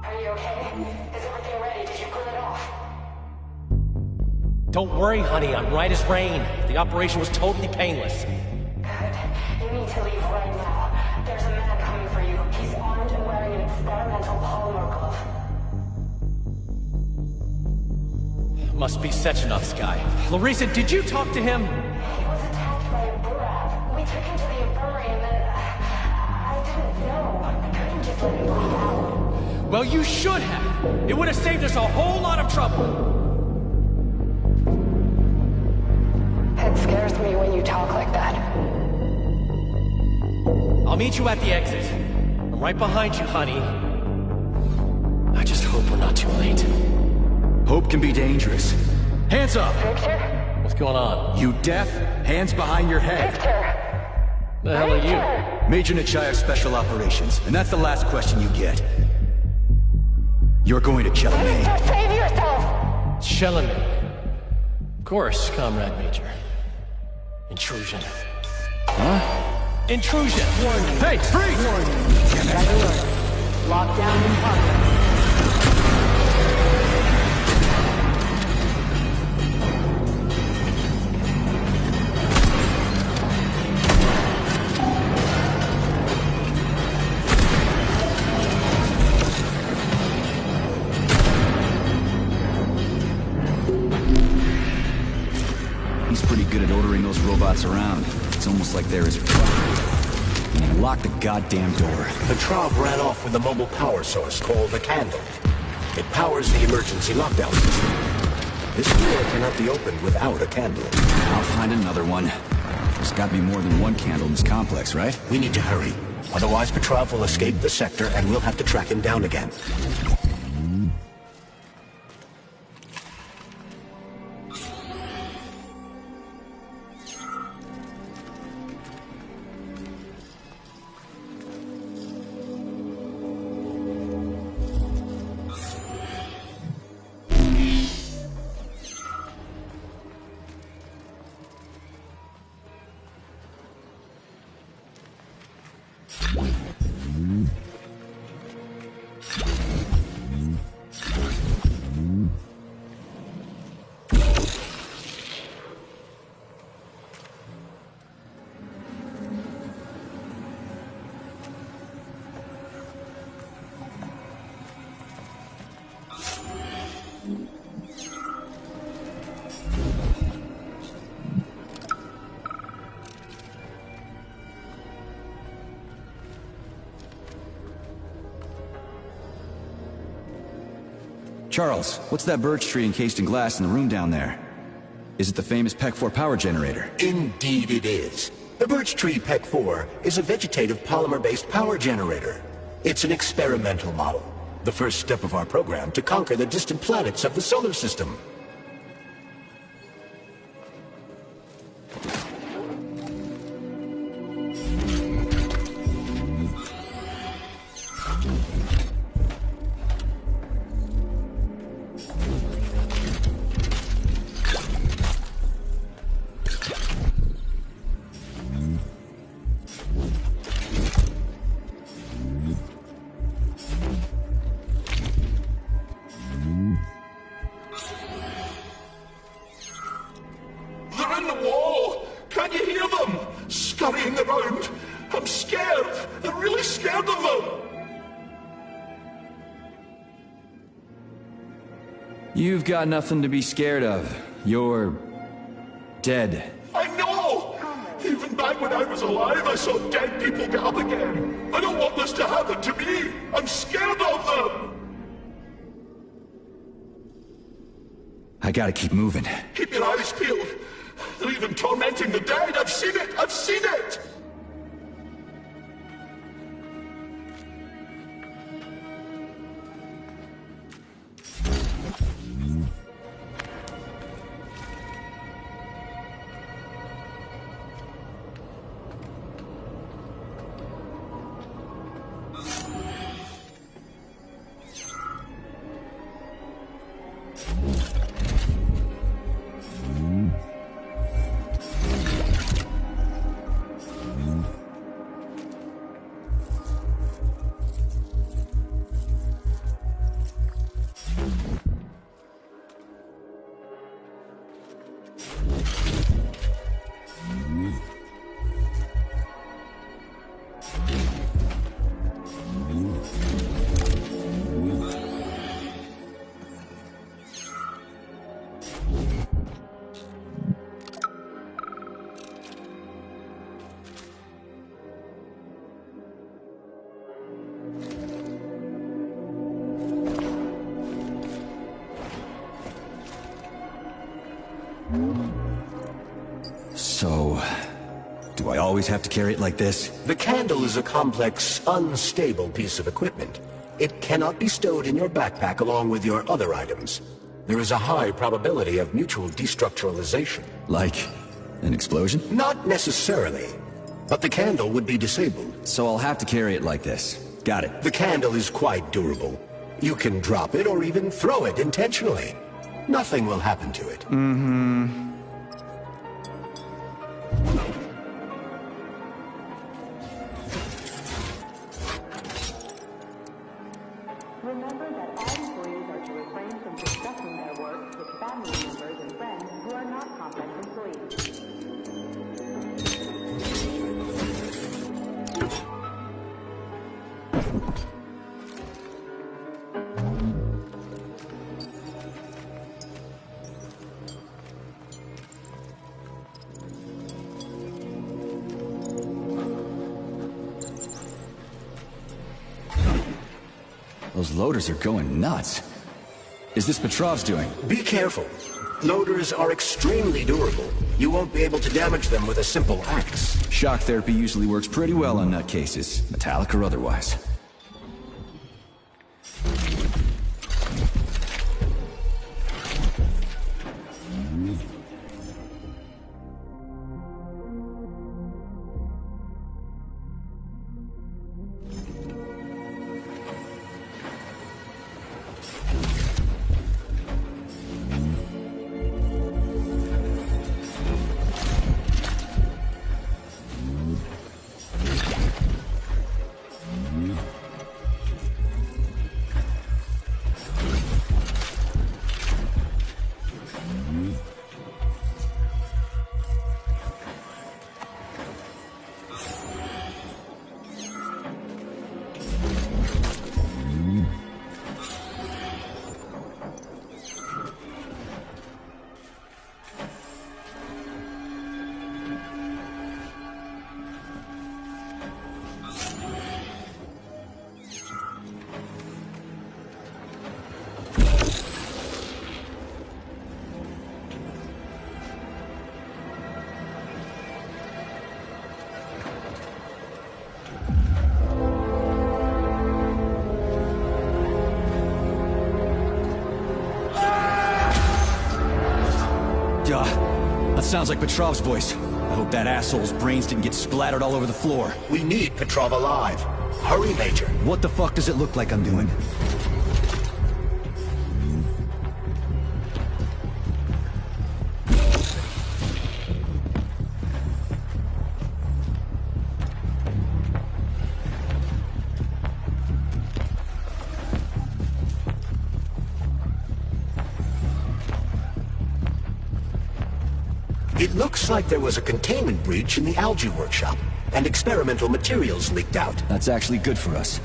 Are you okay? Is everything ready? Did you pull it off? Don't worry, honey. I'm right as rain. The operation was totally painless. Good. You need to leave right now. There's a man coming for you. He's armed and wearing an experimental polymer glove. Must be Sechenov's guy. Larissa, did you talk to him? He was attacked by a burab. We took him to the infirmary and then... I didn't know. I couldn't just let him bleed out. Well, you should have. It would have saved us a whole lot of trouble. It scares me when you talk like that. I'll meet you at the exit. I'm right behind you, honey. I just hope we're not too late. Hope can be dangerous. Hands up! Victor? What's going on? You deaf? Hands behind your head. Victor! The hell are you? Major Nechayev Special Operations, and that's the last question you get. You're going to kill me. Victor, save yourself! Chalamet. Of course, Comrade Major. Intrusion. Huh? Intrusion! Warning. Hey, freeze! Warning. Red alert. Lockdown in progress. He's pretty good at ordering those robots around. It's almost like they're his property. And he locked the goddamn door. Petrov ran off with a mobile power source called the Candle. It powers the emergency lockdown system. This door cannot be opened without a candle. I'll find another one. There's got to be more than one candle in this complex, right? We need to hurry. Otherwise, Petrov will escape the sector and we'll have to track him down again. Charles, what's that birch tree encased in glass in the room down there? Is it the famous PEC 4 power generator? Indeed it is. The birch tree PEC 4 is a vegetative polymer-based power generator. It's an experimental model, the first step of our program to conquer the distant planets of the solar system. They're in the wall! Can you hear them? Scurrying around! I'm scared! I'm really scared of them! You've got nothing to be scared of. You're... dead. I know! Even back when I was alive, I saw dead people get up again. I don't want this to happen to me! I'm scared of them! I gotta keep moving. Keep your eyes peeled. They're even tormenting the dead. I've seen it! I've seen it! So... do I always have to carry it like this? The candle is a complex, unstable piece of equipment. It cannot be stowed in your backpack along with your other items. There is a high probability of mutual destructuralization. Like an explosion? Not necessarily, but the candle would be disabled. So I'll have to carry it like this. Got it. The candle is quite durable. You can drop it or even throw it intentionally. Nothing will happen to it. Mm-hmm. Remember that all employees are to refrain from discussing their work with family members and friends who are not complex employees. Those loaders are going nuts. Is this Petrov's doing? Be careful. Loaders are extremely durable. You won't be able to damage them with a simple axe. Shock therapy usually works pretty well on nutcases, metallic or otherwise. Sounds like Petrov's voice. I hope that asshole's brains didn't get splattered all over the floor. We need Petrov alive. Hurry, Major. What the fuck does it look like I'm doing? It looks like there was a containment breach in the algae workshop, and experimental materials leaked out. That's actually good for us.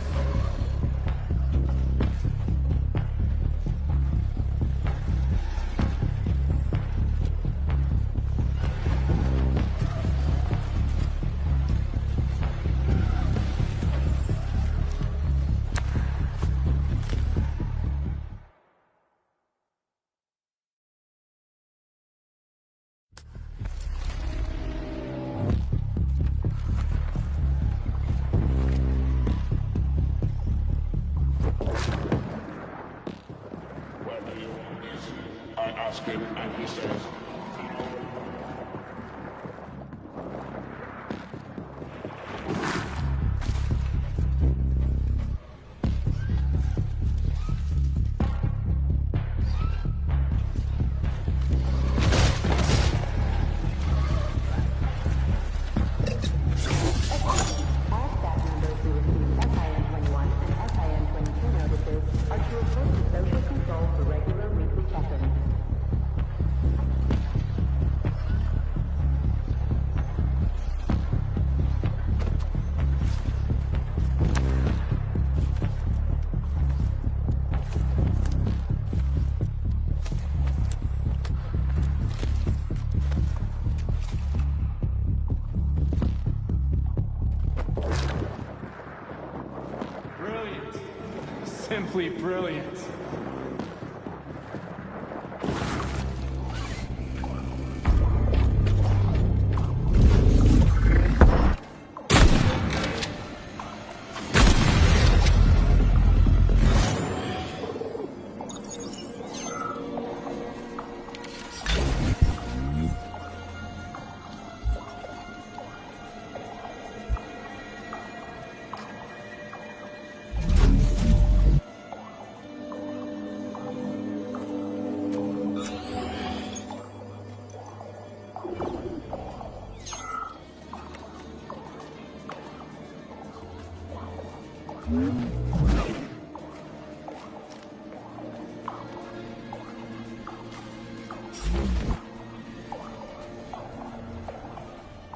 Simply brilliant.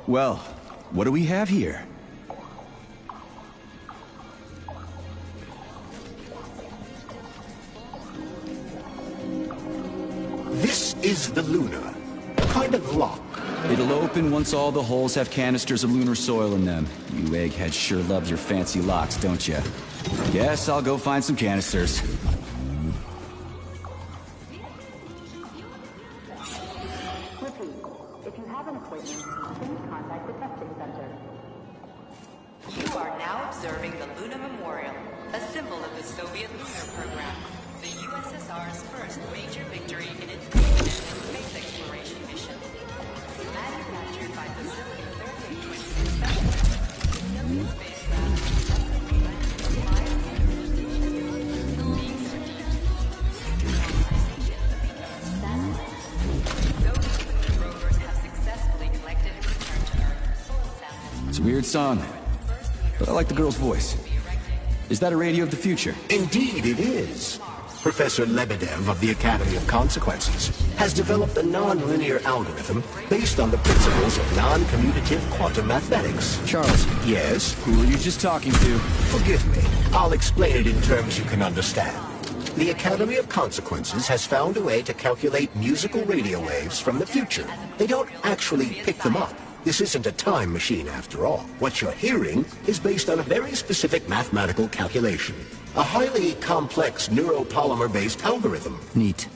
Well, what do we have here? This is the Luna. A kind of lock. It'll open once all the holes have canisters of lunar soil in them. You eggheads sure love your fancy locks, don't you? Guess I'll go find some canisters. If you have an appointment, please contact the testing center. You are now observing the Luna Memorial, a symbol of the Soviet lunar program, the USSR's first major victory in its independent space exploration mission. Manufactured by Facility 3826 Specialist, It's a weird song, but I like the girl's voice. Is that a radio of the future? Indeed it is. Professor Lebedev of the Academy of Consequences has developed a non-linear algorithm based on the principles of non-commutative quantum mathematics. Charles. Yes? Who were you just talking to? Forgive me. I'll explain it in terms you can understand. The Academy of Consequences has found a way to calculate musical radio waves from the future. They don't actually pick them up. This isn't a time machine after all. What you're hearing is based on a very specific mathematical calculation. A highly complex neuropolymer-based algorithm. Neat.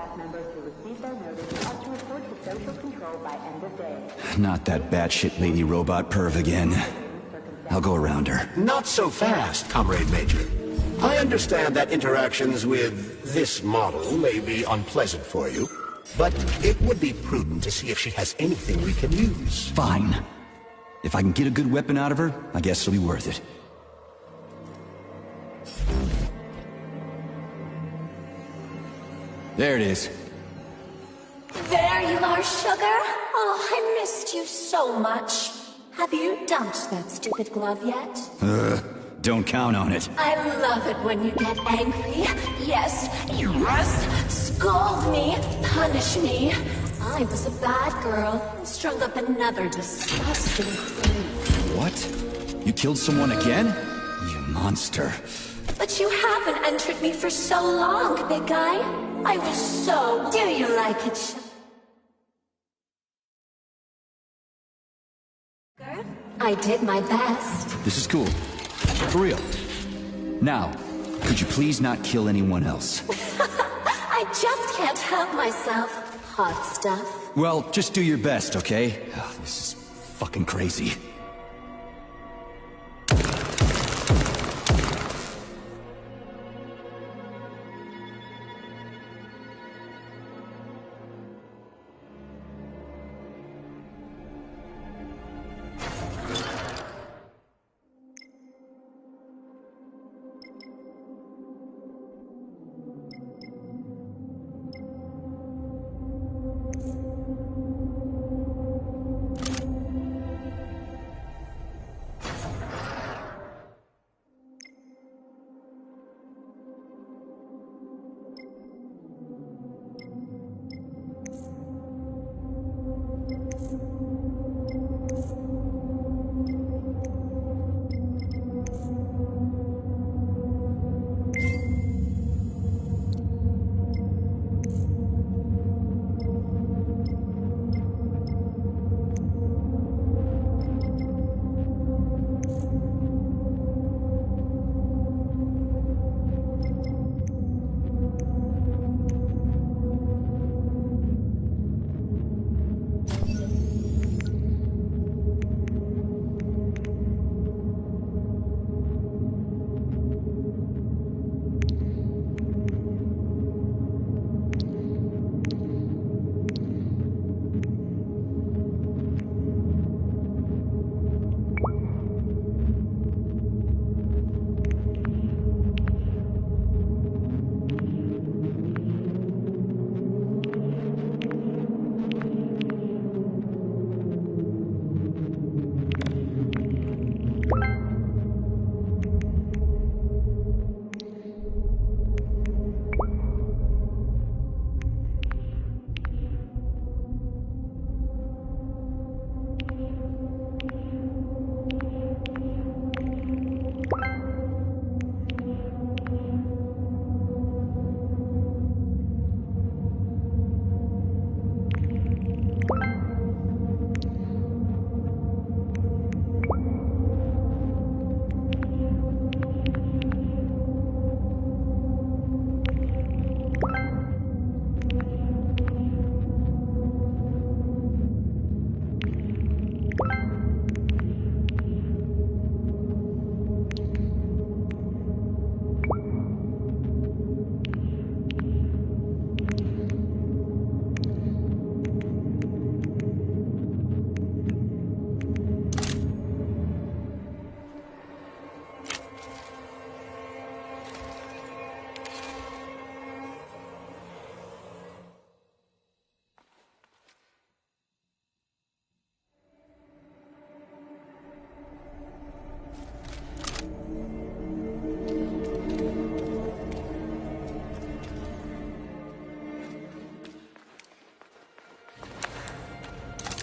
staff members who receive their notice are to report to social control by end of day. Not that batshit lady robot perv again. I'll go around her. Not so fast, Comrade Major. I understand that interactions with this model may be unpleasant for you, but it would be prudent to see if she has anything we can use. Fine. If I can get a good weapon out of her, I guess it'll be worth it. There it is. There you are, sugar. Oh, I missed you so much. Have you dumped that stupid glove yet? Don't count on it. I love it when you get angry. Yes, scold me, punish me. I was a bad girl and strung up another disgusting thing. What? You killed someone again? You monster. But you haven't entered me for so long, big guy. I was so... Do you like it, sugar? I did my best. This is cool. For real. Now, could you please not kill anyone else? I just can't help myself. Hot stuff. Well, just do your best, okay? Oh, this is fucking crazy.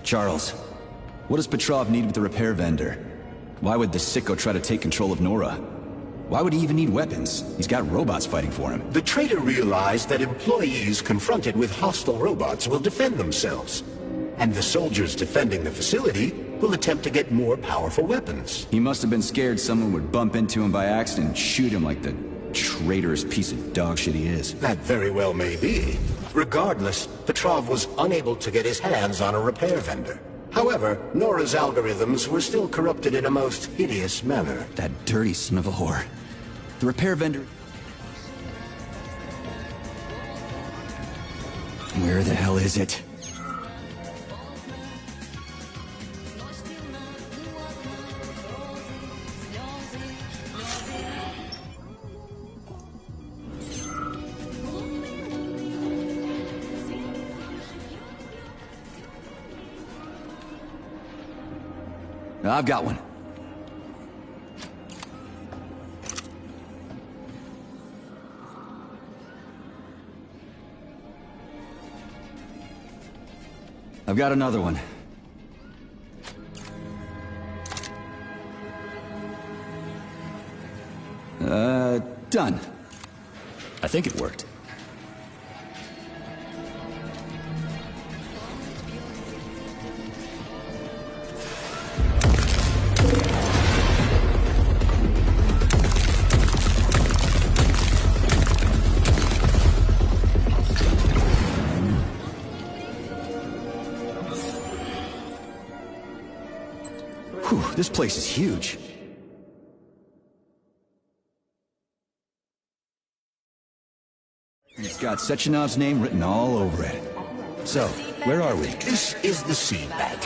Charles, what does Petrov need with the repair vendor? Why would the sicko try to take control of Nora? Why would he even need weapons? He's got robots fighting for him. The traitor realized that employees confronted with hostile robots will defend themselves. And the soldiers defending the facility will attempt to get more powerful weapons. He must have been scared someone would bump into him by accident and shoot him like the traitorous piece of dog shit he is. That very well may be. Regardless, Petrov was unable to get his hands on a repair vendor. However, Nora's algorithms were still corrupted in a most hideous manner. That dirty son of a whore. The repair vendor... Where the hell is it? I've got one. I've got another one. Done. I think it worked. Whew, this place is huge. It's got Sechenov's name written all over it. So, where are we? This is the seed bank,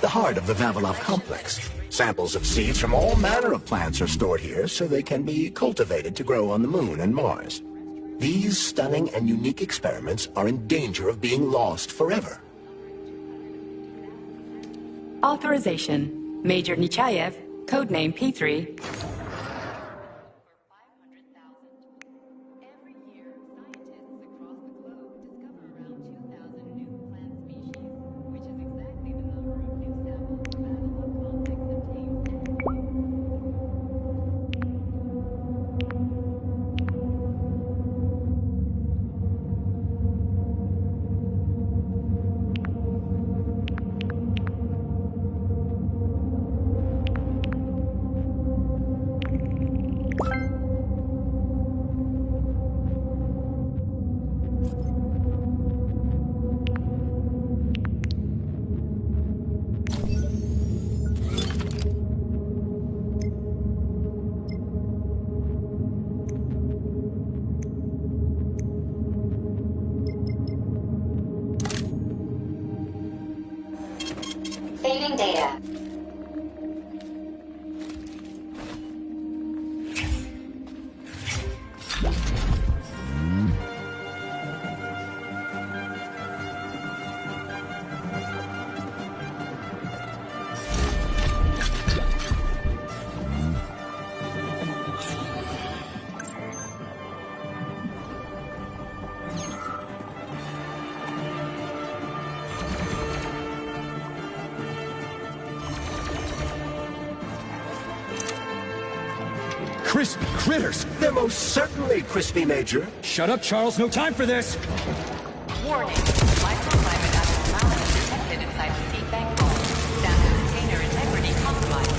the heart of the Vavilov complex. Samples of seeds from all manner of plants are stored here so they can be cultivated to grow on the Moon and Mars. These stunning and unique experiments are in danger of being lost forever. Authorization. Major Nechayev, codename P3. Saving data. Crispy critters! They're most certainly crispy, Major. Shut up, Charles. No time for this! Warning. Microclimate abnormality detected inside the seed bank vault. Sample container integrity compromised.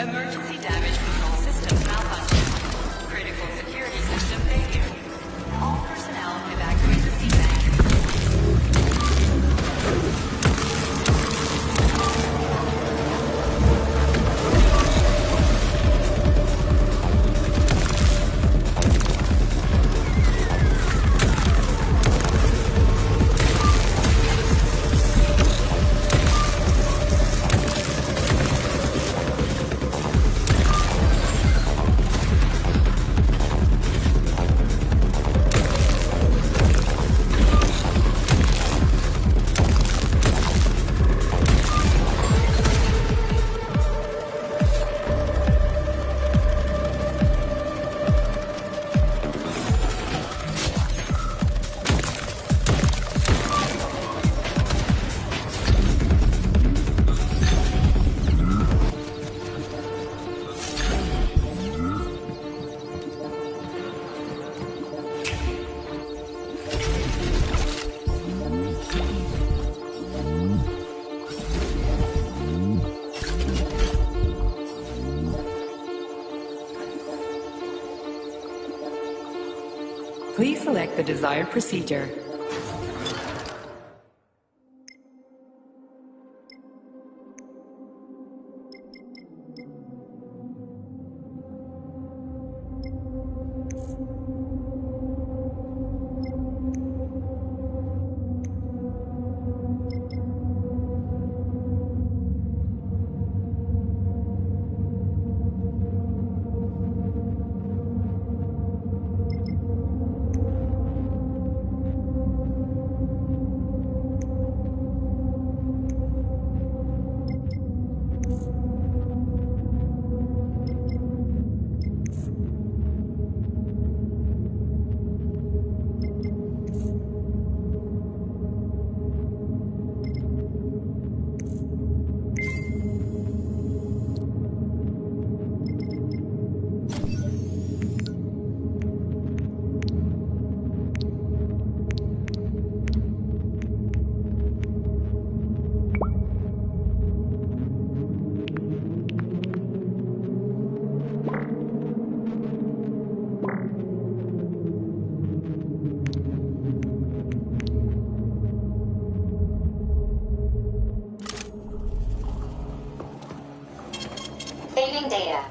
Emergency damage control systems malfunction. Critical security system failure. All personnel evacuate the sea bank. Please select the desired procedure. Saving data.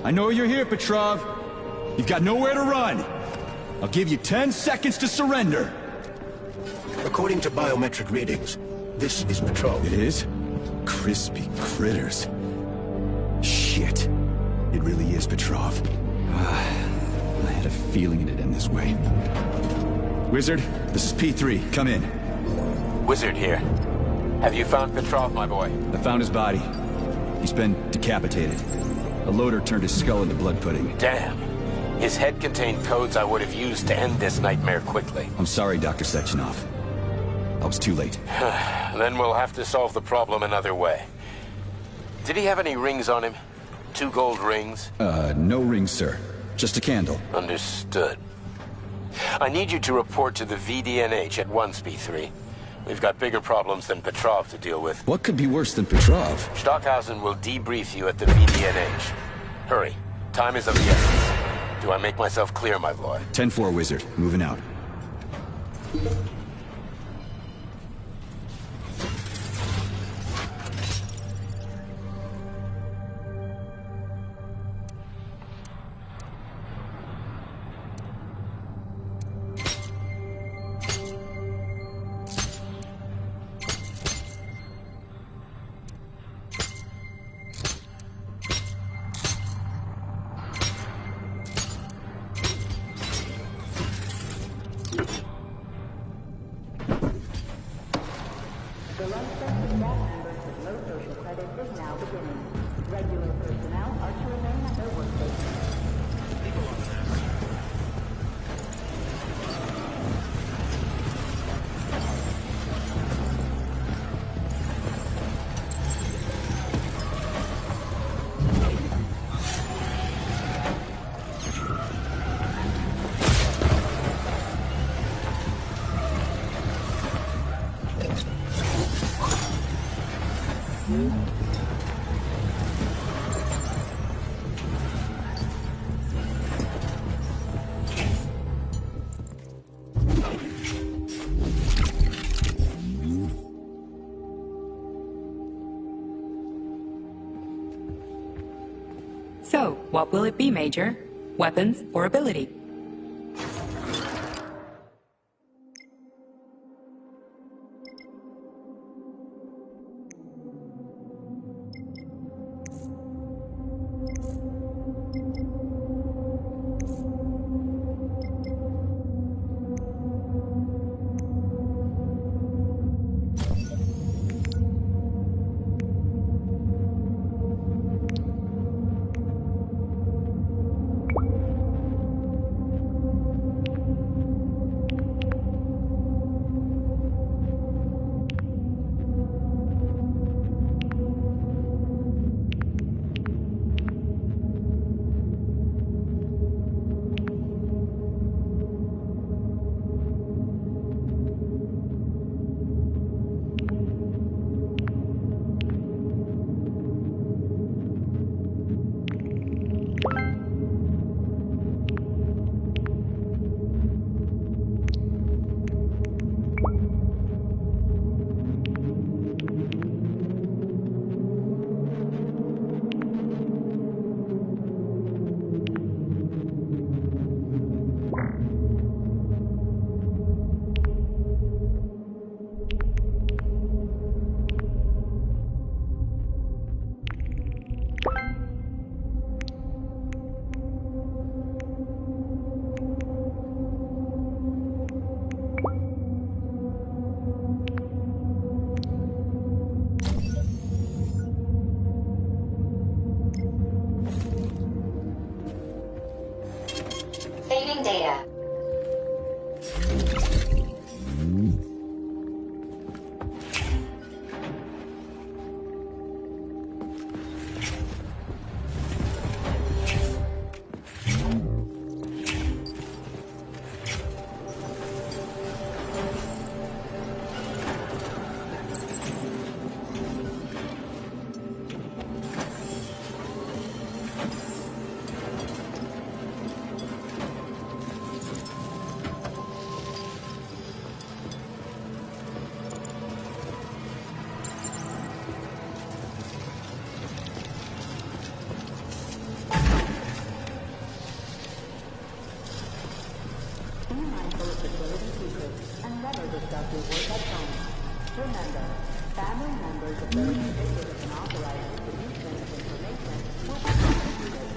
I know you're here, Petrov. You've got nowhere to run. I'll give you 10 seconds to surrender. According to biometric readings, this is Petrov. It is? Crispy critters. Shit. It really is Petrov. I had a feeling it'd end this way. Wizard, this is P3. Come in. Wizard here. Have you found Petrov, my boy? I found his body. He's been decapitated. A loader turned his skull into blood pudding. Damn. His head contained codes I would have used to end this nightmare quickly. I'm sorry, Dr. Sechenov. I was too late. Then we'll have to solve the problem another way. Did he have any rings on him? 2 gold rings? No rings, sir. Just a candle. Understood. I need you to report to the VDNH at once, P3. We've got bigger problems than Petrov to deal with. What could be worse than Petrov? Stockhausen will debrief you at the VDNH. Hurry. Time is of the essence. Do I make myself clear, my boy? 10-4, Wizard. Moving out. The lunch break for staff members with low social credit is now beginning. Regular personnel are to remain at their workstations. So, what will it be, Major? Weapons or ability? Saving data. Be mindful of facility secrets and never discuss your work at home. Remember, family members of those convicted of unauthorized distribution of information will be prosecuted.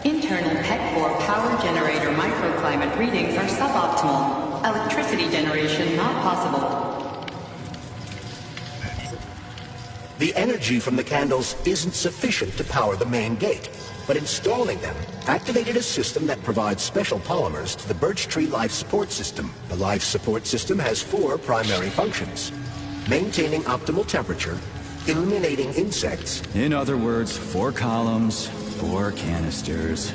Internal pet core power generator microclimate readings are suboptimal. Electricity generation not possible. The energy from the candles isn't sufficient to power the main gate, but installing them activated a system that provides special polymers to the birch tree life support system. The life support system has 4 primary functions: maintaining optimal temperature, eliminating insects. In other words, 4 columns, 4 canisters.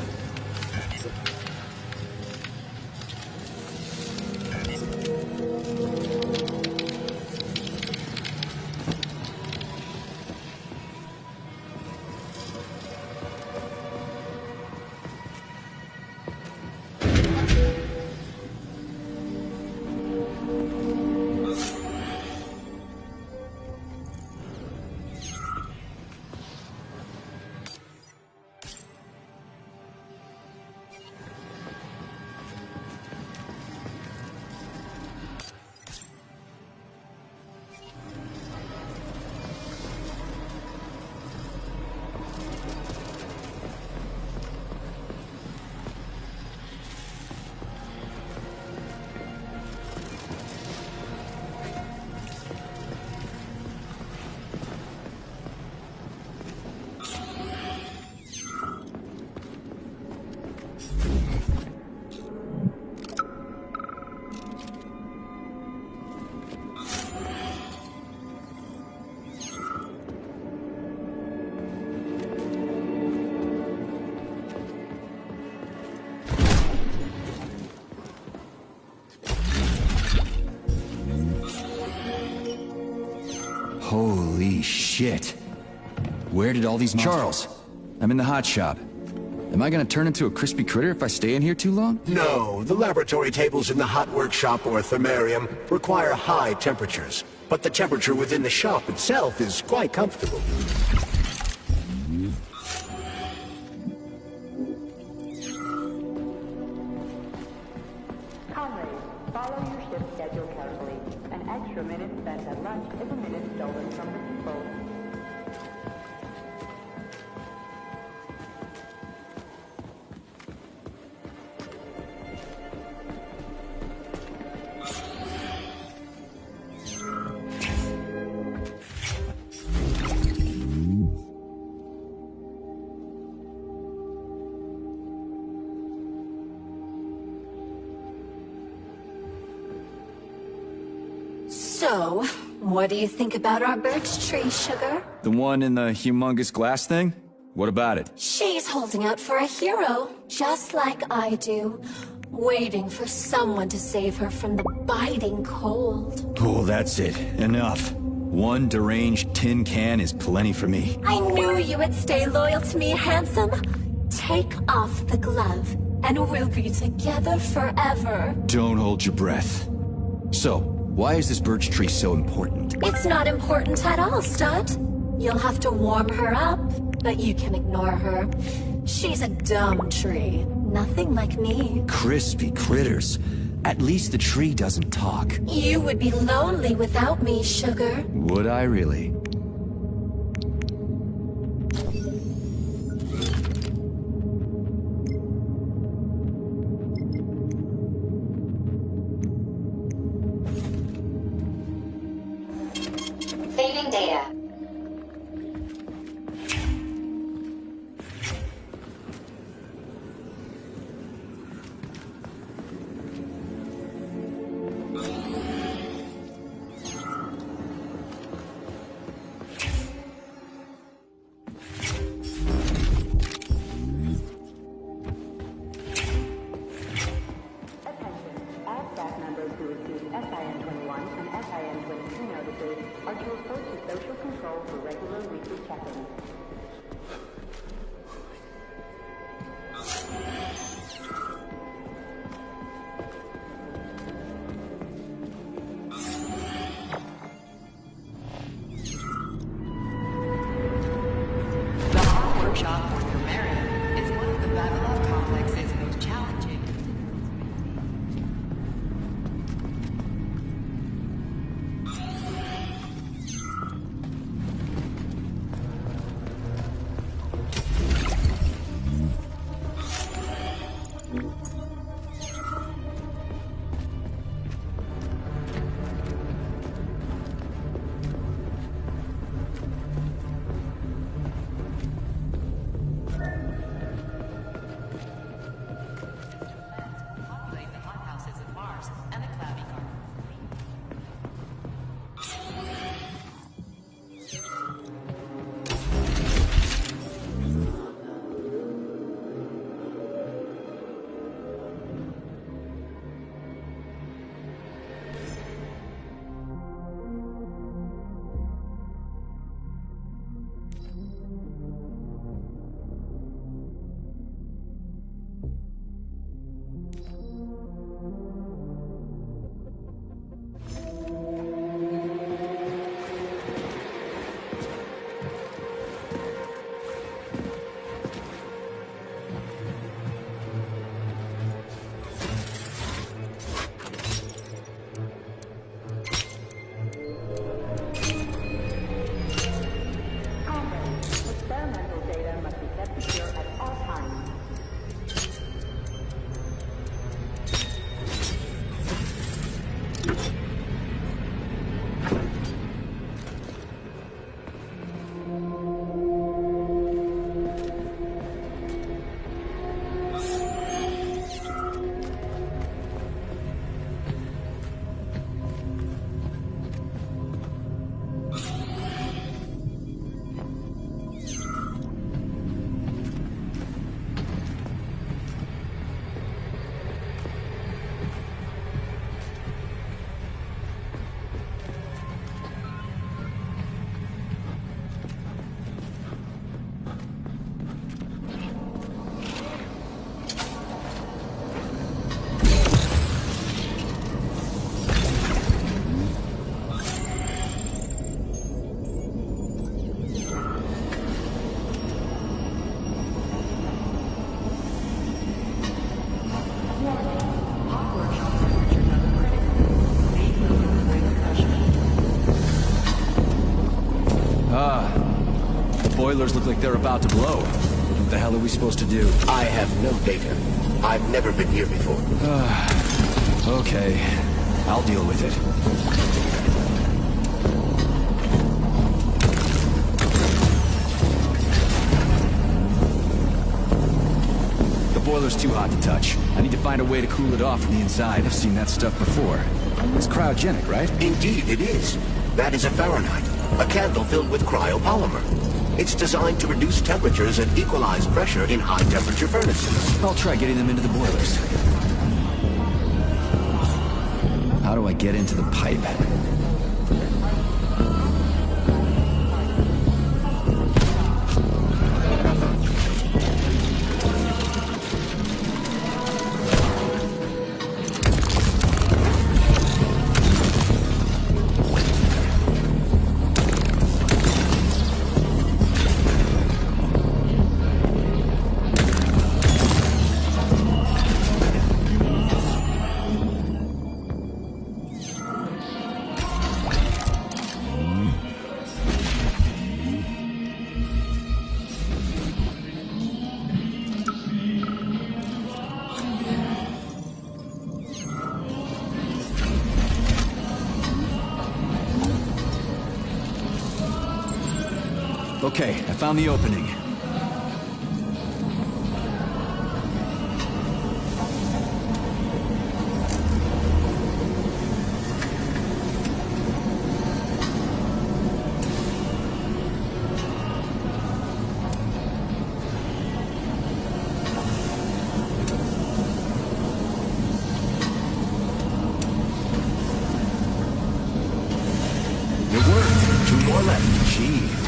Holy shit. Where did all these Charles, I'm in the hot shop. Am I gonna turn into a crispy critter if I stay in here too long? No, the laboratory tables in the hot workshop or thermarium require high temperatures, but the temperature within the shop itself is quite comfortable. Comrades, follow your shift schedule carefully. An extra minute spent at lunch is a minute stolen from the people. So, what do you think about our birch tree, Sugar? The one in the humongous glass thing? What about it? She's holding out for a hero, just like I do. Waiting for someone to save her from the biting cold. Oh, that's it. Enough. One deranged tin can is plenty for me. I knew you would stay loyal to me, handsome. Take off the glove, and we'll be together forever. Don't hold your breath. So, why is this birch tree so important? It's not important at all, Stud. You'll have to warm her up, but you can ignore her. She's a dumb tree. Nothing like me. Crispy critters. At least the tree doesn't talk. You would be lonely without me, Sugar. Would I really? Saving data. Boilers look like they're about to blow. What the hell are we supposed to do? I have no data. I've never been here before. Okay. I'll deal with it. The boiler's too hot to touch. I need to find a way to cool it off from the inside. I've seen that stuff before. It's cryogenic, right? Indeed it is. That is a Fahrenheit, a candle filled with cryopolymer. It's designed to reduce temperatures and equalize pressure in high-temperature furnaces. I'll try getting them into the boilers. How do I get into the pipe? Okay, I found the opening.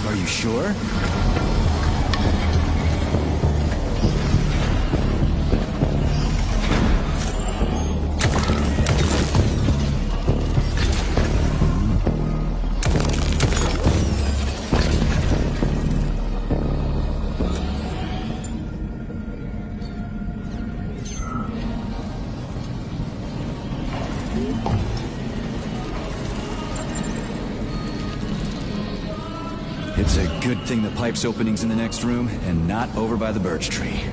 Are you sure? It's a good thing the pipe's opening's in the next room and not over by the birch tree.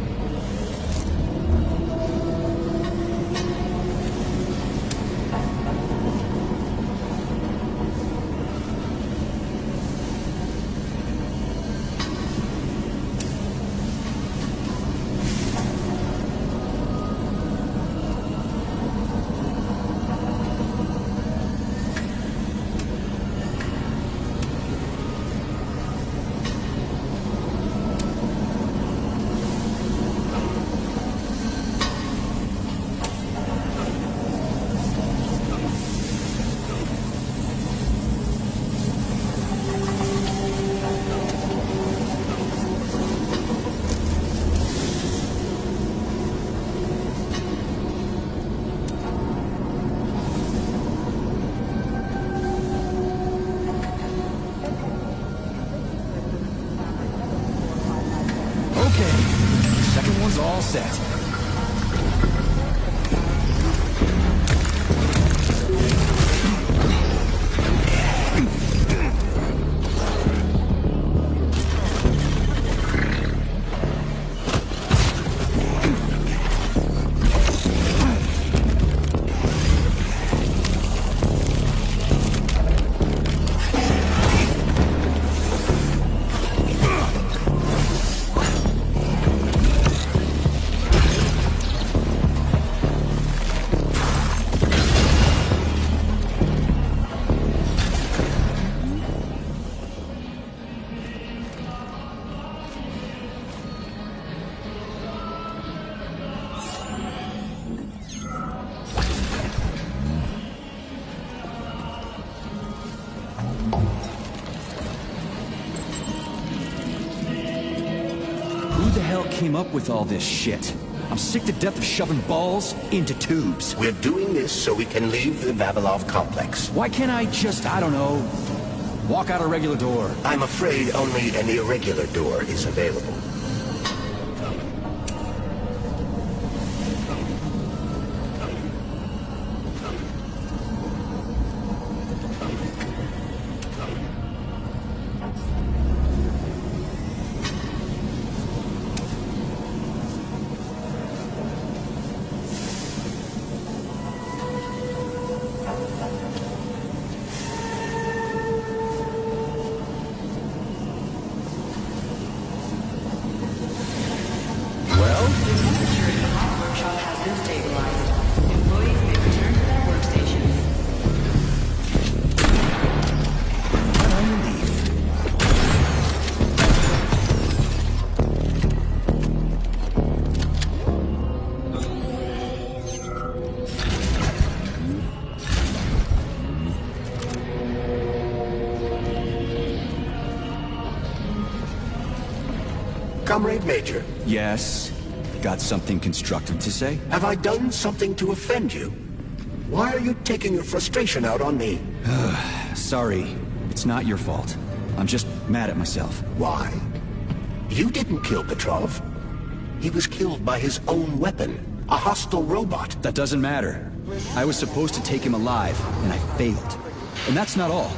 All set. Came up with all this shit. I'm sick to death of shoving balls into tubes. We're doing this so we can leave the Vavilov complex. Why can't I just, I don't know, walk out a regular door? I'm afraid only an irregular door is available. Comrade Major. Yes? Got something constructive to say? Have I done something to offend you? Why are you taking your frustration out on me? Sorry. It's not your fault. I'm just mad at myself. Why? You didn't kill Petrov. He was killed by his own weapon, a hostile robot. That doesn't matter. I was supposed to take him alive, and I failed. And that's not all.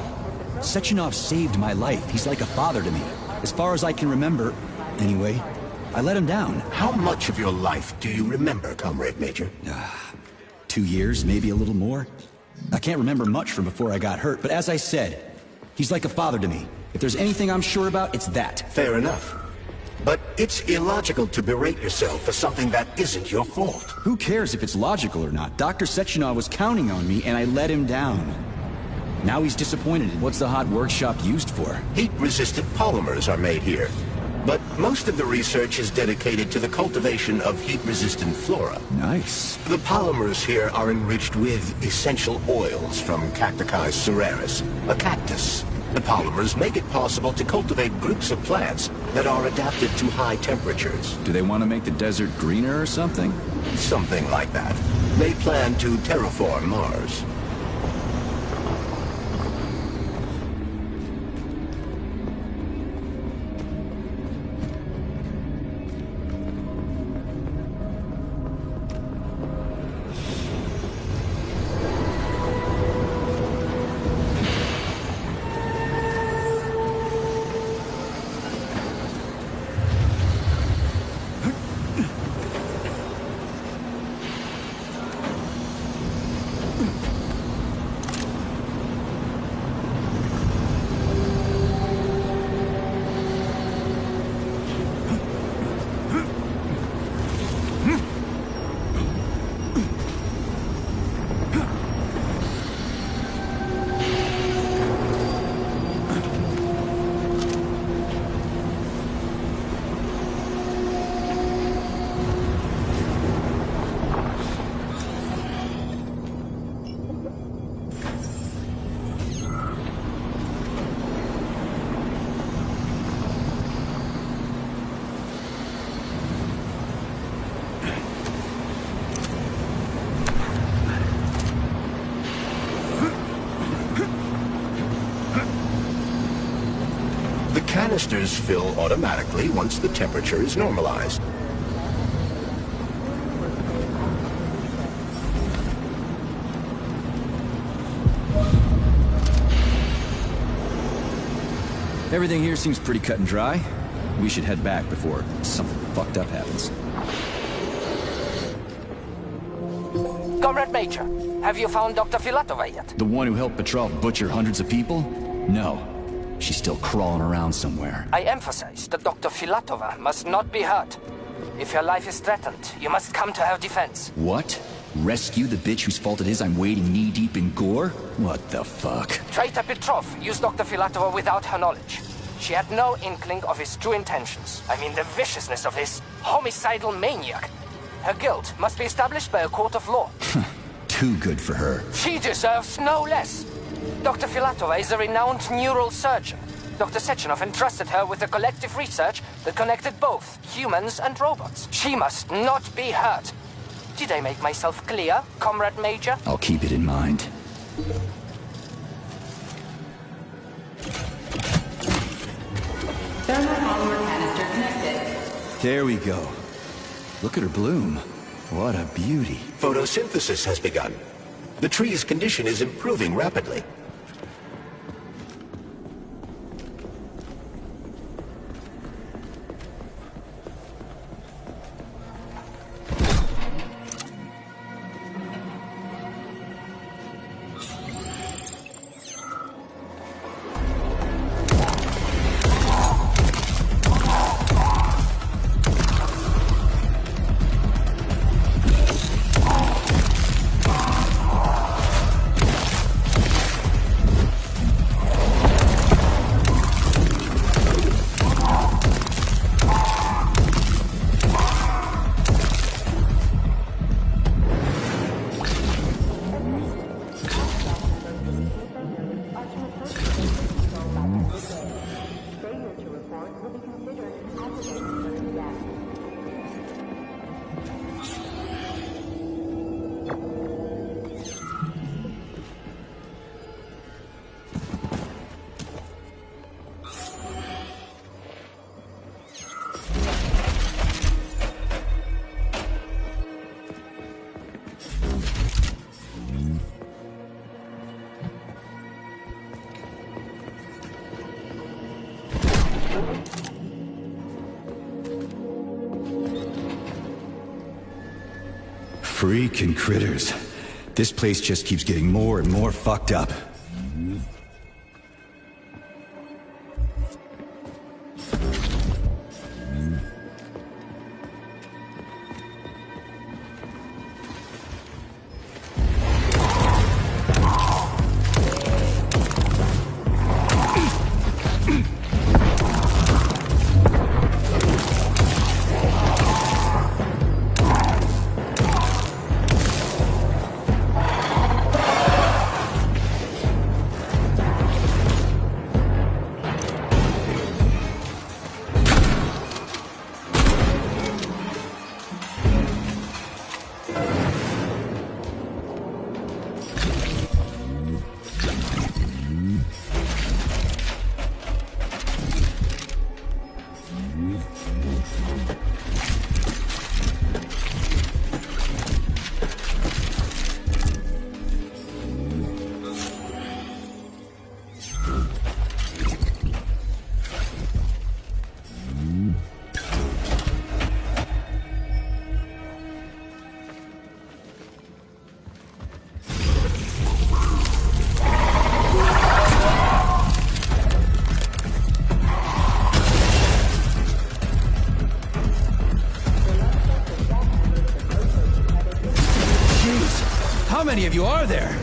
Sechenov saved my life. He's like a father to me. As far as I can remember, anyway, I let him down. How much of your life do you remember, Comrade Major? 2 years, maybe a little more. I can't remember much from before I got hurt, but as I said, he's like a father to me. If there's anything I'm sure about, it's that. Fair enough. But it's illogical to berate yourself for something that isn't your fault. Who cares if it's logical or not? Dr. Sechenov was counting on me, and I let him down. Now he's disappointed. What's the hot workshop used for? Heat-resistant polymers are made here. But most of the research is dedicated to the cultivation of heat-resistant flora. Nice. The polymers here are enriched with essential oils from Cacticus cereris, a cactus. The polymers make it possible to cultivate groups of plants that are adapted to high temperatures. Do they want to make the desert greener or something? Something like that. They plan to terraform Mars. Canisters fill automatically once the temperature is normalized. Everything here seems pretty cut and dry. We should head back before something fucked up happens. Comrade Major, have you found Dr. Filatova yet? The one who helped Petrov butcher hundreds of people? No. She's still crawling around somewhere. I emphasize that Dr. Filatova must not be hurt. If her life is threatened, you must come to her defense. What? Rescue the bitch whose fault it is I'm wading knee-deep in gore? What the fuck? Traitor Petrov used Dr. Filatova without her knowledge. She had no inkling of his true intentions. I mean, the viciousness of this homicidal maniac. Her guilt must be established by a court of law. Too good for her. She deserves no less. Dr. Filatova is a renowned neurosurgeon. Dr. Sechenov entrusted her with the collective research that connected both humans and robots. She must not be hurt. Did I make myself clear, Comrade Major? I'll keep it in mind. Thermal polymer canister connected. There we go. Look at her bloom. What a beauty. Photosynthesis has begun. The tree's condition is improving rapidly. Freaking critters. This place just keeps getting more and more fucked up. How many of you are there?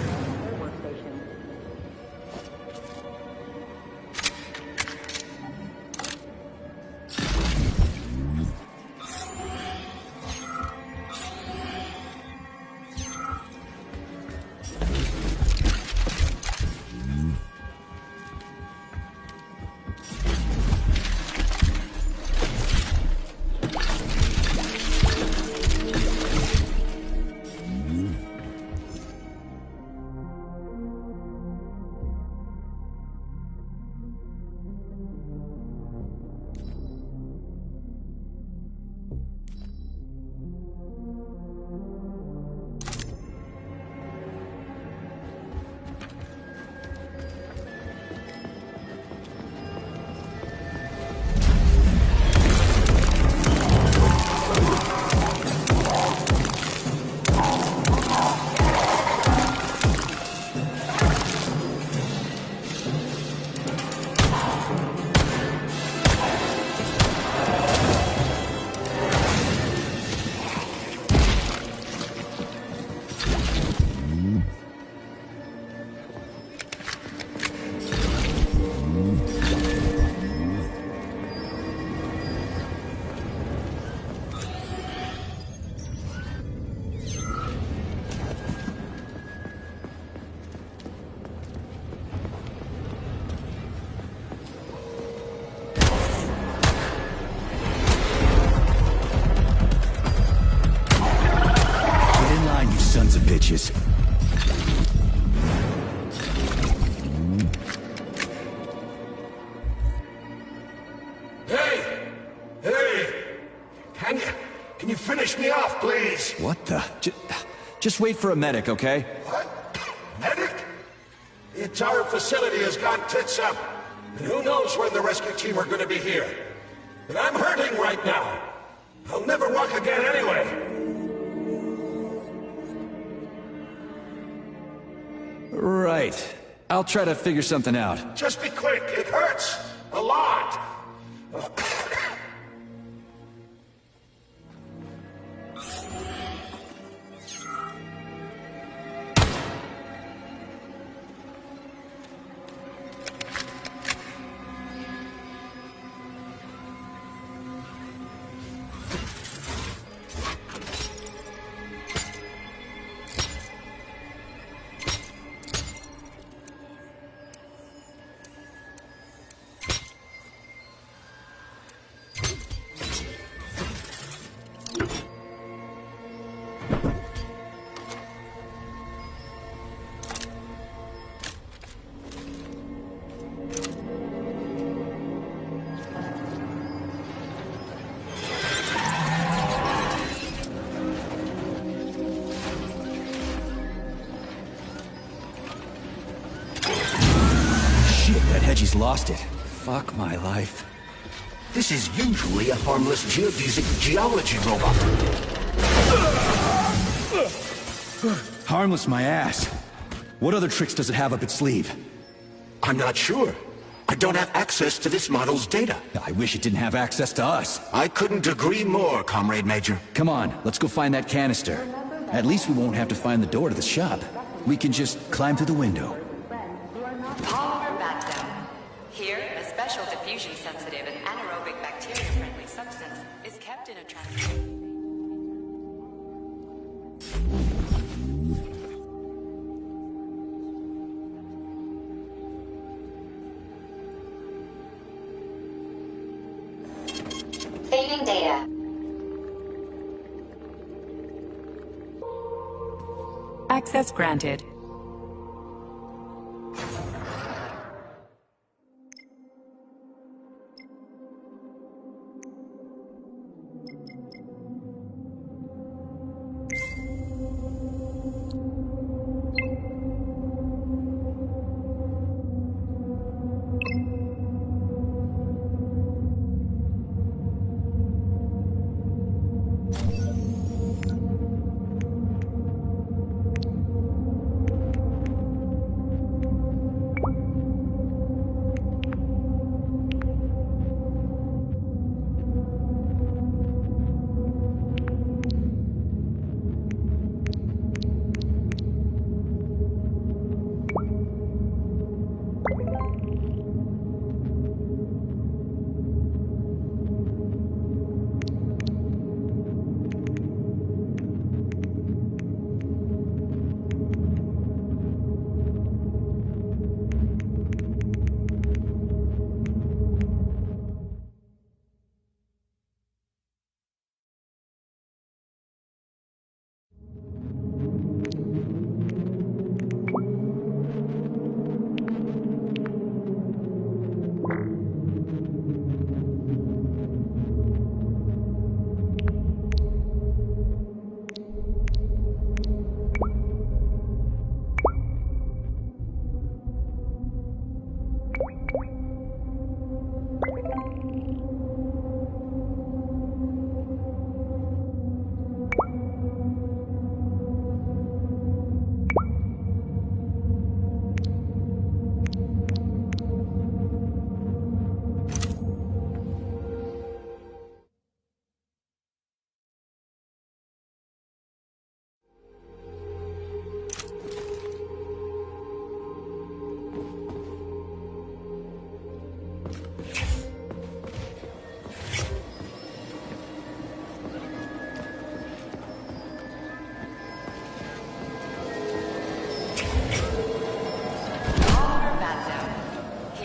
Bitches. Hey! Hey! Can you finish me off, please? What the? Just wait for a medic, okay? What? Medic? The entire facility has gone tits up. And who knows when the rescue team are gonna be here. But I'm hurting right now. I'll never walk again anyway. Right. I'll try to figure something out. Just be quick. It hurts. A lot. He's lost it. Fuck my life. This is usually a harmless geodesic geology robot. Harmless my ass. What other tricks does it have up its sleeve? I'm not sure. I don't have access to this model's data. I wish it didn't have access to us. I couldn't agree more, Comrade Major. Come on, let's go find that canister. At least we won't have to find the door to the shop. We can just climb through the window. Polymer backdown. Here, a special diffusion-sensitive and anaerobic bacteria-friendly substance is kept in a transfer. Saving data. Access granted.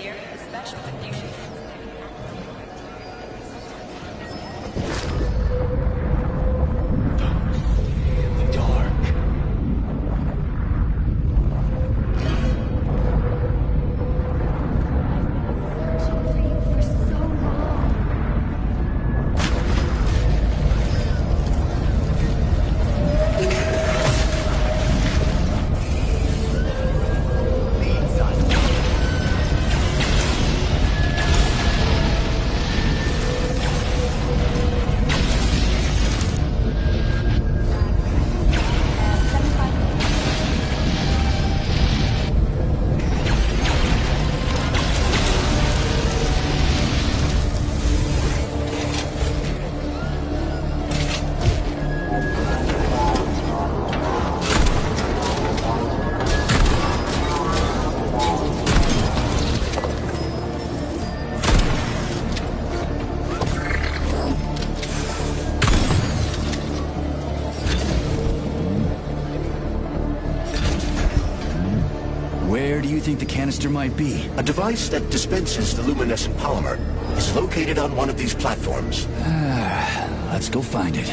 here, the special diffusion. Where do you think the canister might be? A device that dispenses the luminescent polymer is located on one of these platforms. Let's go find it.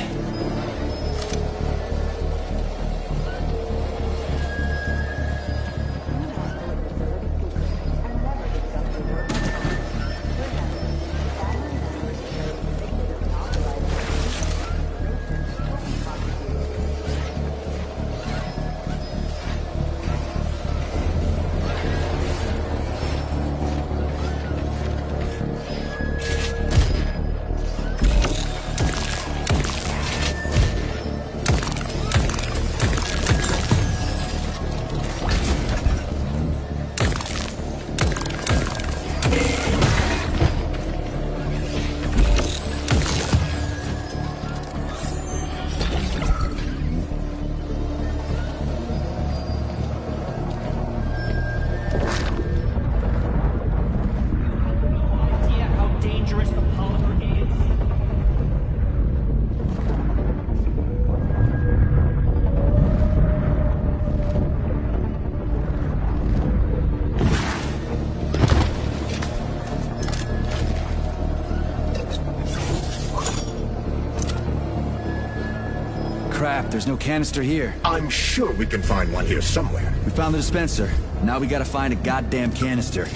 Crap, there's no canister here. I'm sure we can find one here somewhere. We found the dispenser. Now we gotta find a goddamn canister.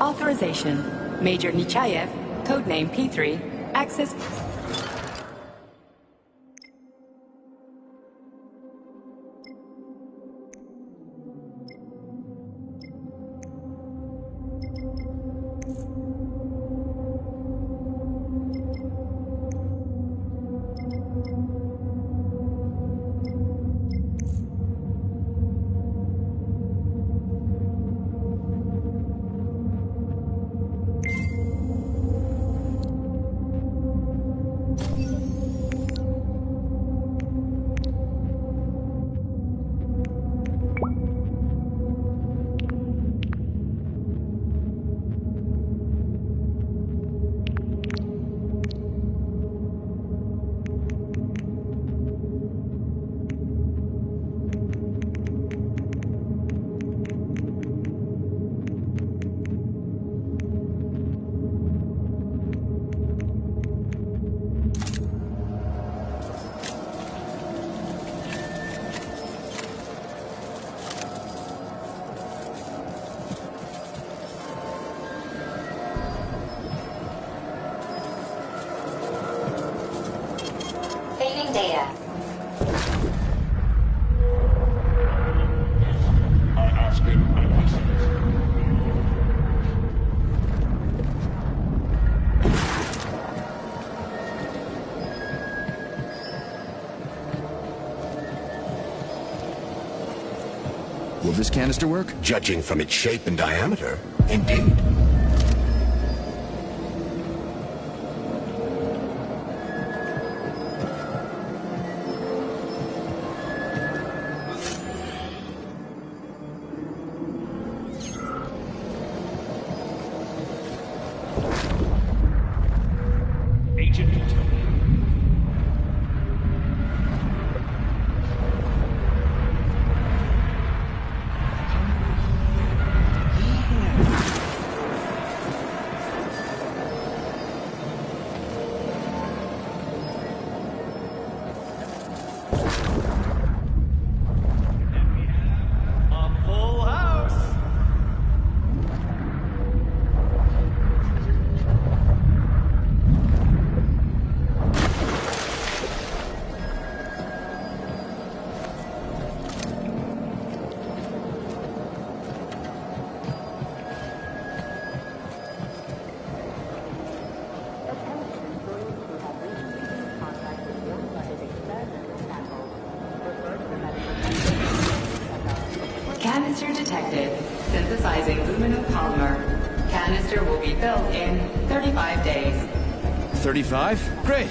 Authorization. Major Nechayev, codename P3, access... Will this canister work? Judging from its shape and diameter, indeed. Agent Newton. A full house. Canister detected. Synthesizing luminopolymer. Canister will be built in 35 days. 35? Great.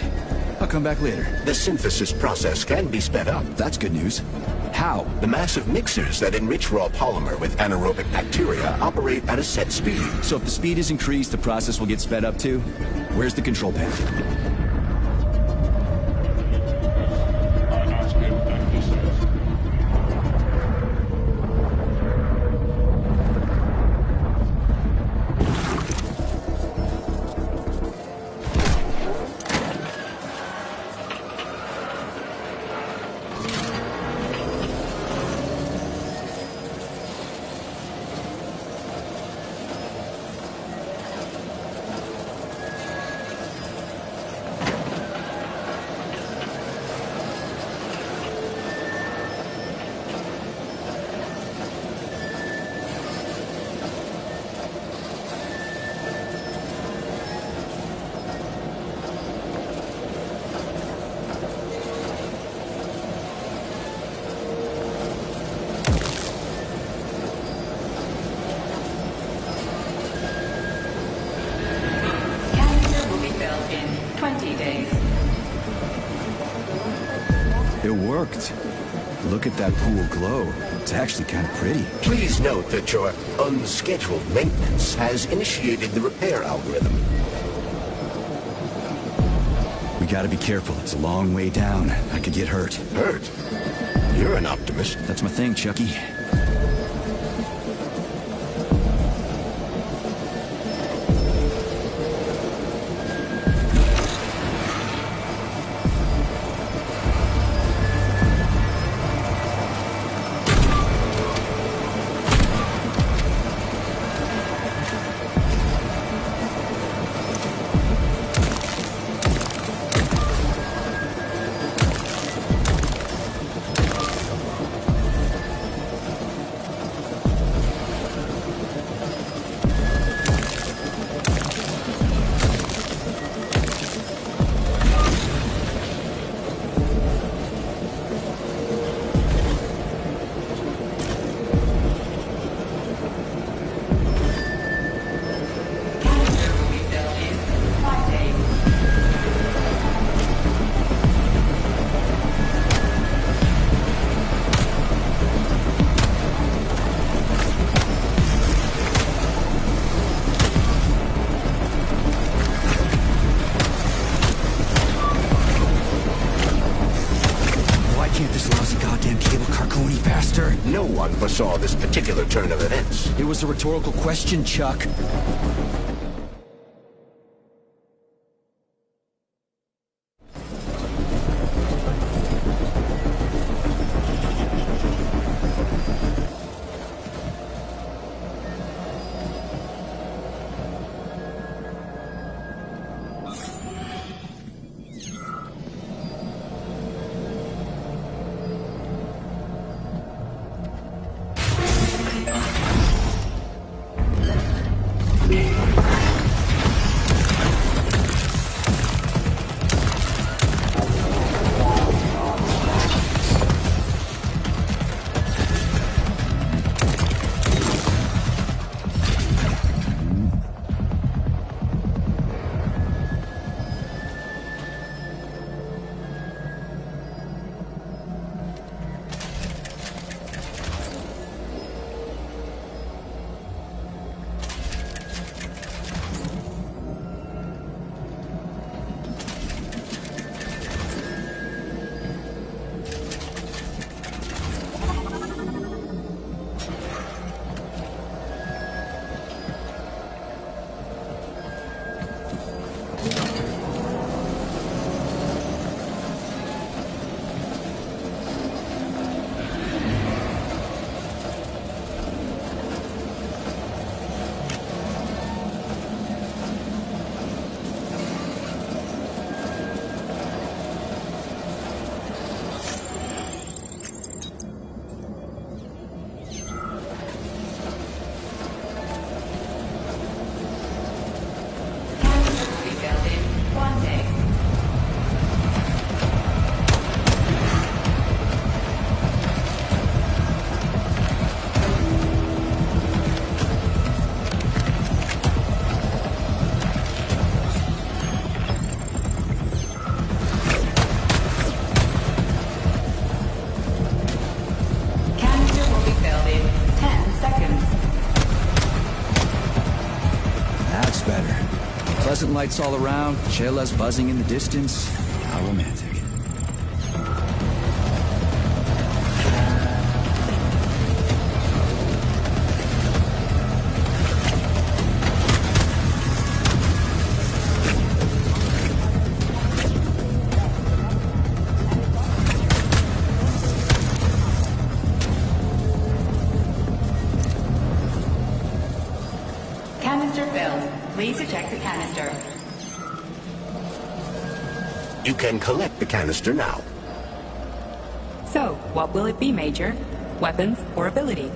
I'll come back later. The synthesis process can be sped up. That's good news. How? The massive mixers that enrich raw polymer with anaerobic bacteria operate at a set speed. So if the speed is increased, the process will get sped up too? Where's the control panel? Canister will be built in 20 days. It worked. Look at that pool glow. It's actually kind of pretty. Please note that your unscheduled maintenance has initiated the repair algorithm. We gotta be careful. It's a long way down. I could get hurt. Hurt? You're an optimist. That's my thing, Chucky. No one foresaw this particular turn of events. It was a rhetorical question, Chuck. Yeah. Fluorescent lights all around, chelas buzzing in the distance. How romantic. Canister filled. Please eject the canister. You can collect the canister now. So, what will it be, Major? Weapons or ability?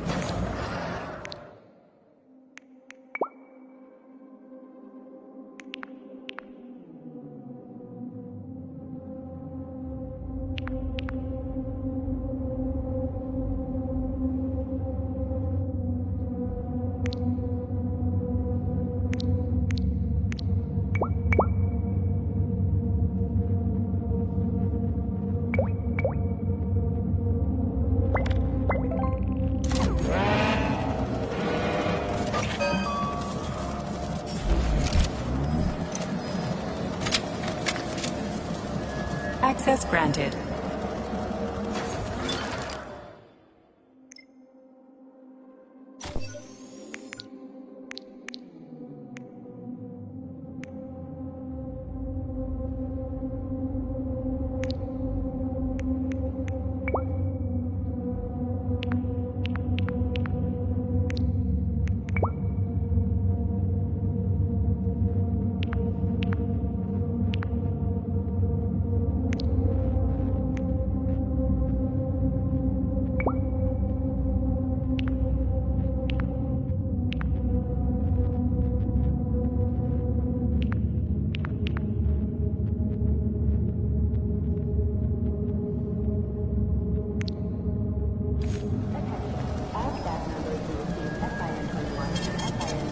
Access granted.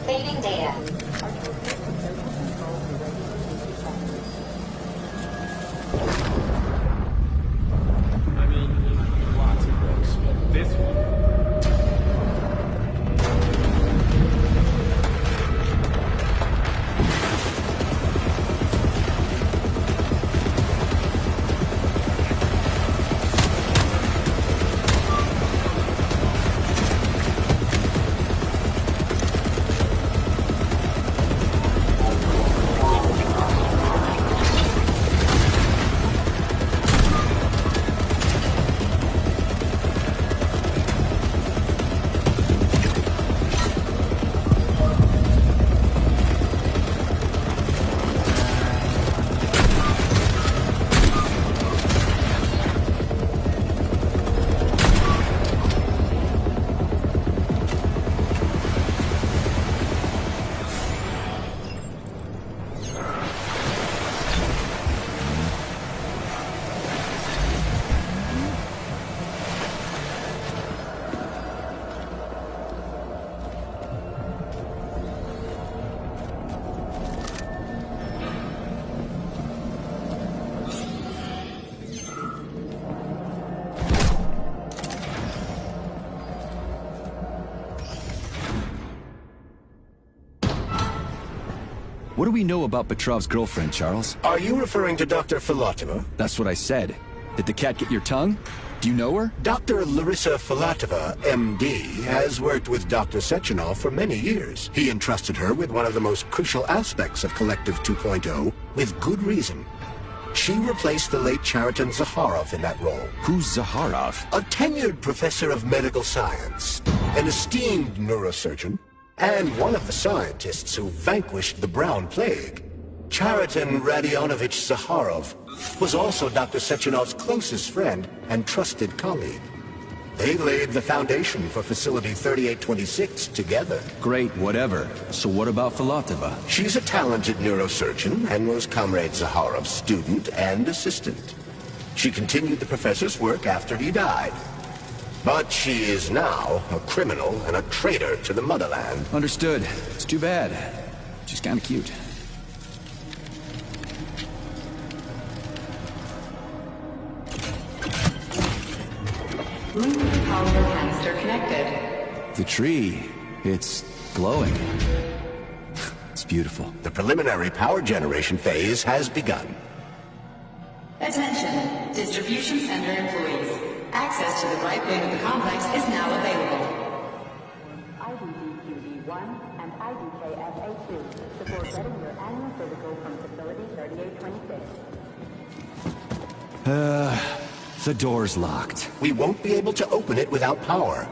Saving data. I mean, lots of books, but this one... What do we know about Petrov's girlfriend, Charles? Are you referring to Dr. Filatova? That's what I said. Did the cat get your tongue? Do you know her? Dr. Larissa Filatova, MD, has worked with Dr. Sechenov for many years. He entrusted her with one of the most crucial aspects of Collective 2.0, with good reason. She replaced the late Chariton Zakharov in that role. Who's Zakharov? A tenured professor of medical science, an esteemed neurosurgeon, and one of the scientists who vanquished the Brown Plague. Chariton Radionovich Zakharov was also Dr. Sechenov's closest friend and trusted colleague. They laid the foundation for Facility 3826 together. Great, whatever. So what about Filatova? She's a talented neurosurgeon and was Comrade Zakharov's student and assistant. She continued the professor's work after he died. But she is now a criminal and a traitor to the motherland. Understood. It's too bad. She's kind of cute. Polymer canister connected. The tree, it's glowing. It's beautiful. The preliminary power generation phase has begun. Attention, distribution center employees. Access to the right wing of the complex is now available. IDDQD1 and IDKFA2 before getting your annual physical from Facility 3826. The door's locked. We won't be able to open it without power.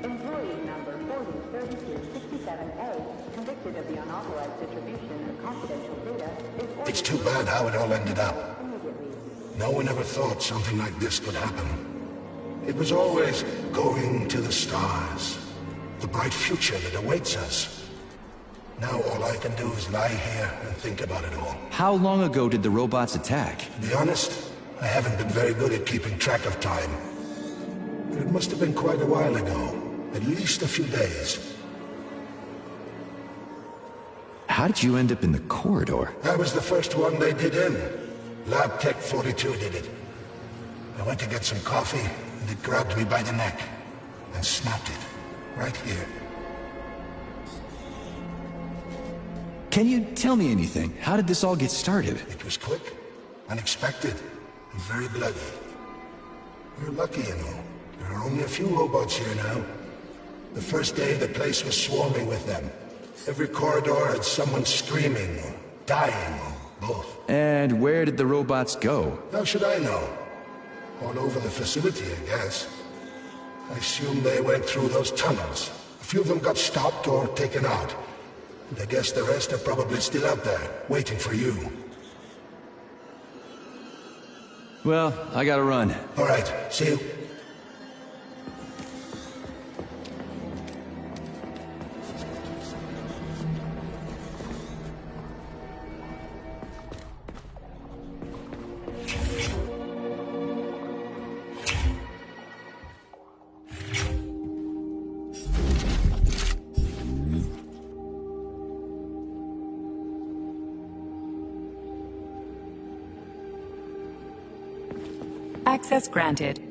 Employee number 403267A, convicted of the unauthorized distribution of confidential data, is ordered... It's too bad how it all ended up. Immediately. No one ever thought something like this could happen. It was always going to the stars. The bright future that awaits us. Now all I can do is lie here and think about it all. How long ago did the robots attack? To be honest, I haven't been very good at keeping track of time. But it must have been quite a while ago. At least a few days. How did you end up in the corridor? I was the first one they did in. Lab Tech 42 did it. I went to get some coffee, and it grabbed me by the neck. And snapped it. Right here. Can you tell me anything? How did this all get started? It was quick, unexpected, and very bloody. You're lucky, you know. There are only a few robots here now. The first day, the place was swarming with them. Every corridor had someone screaming, or dying, or both. And where did the robots go? How should I know? All over the facility, I guess. I assume they went through those tunnels. A few of them got stopped or taken out. And I guess the rest are probably still out there, waiting for you. Well, I gotta run. All right, see you. Access granted.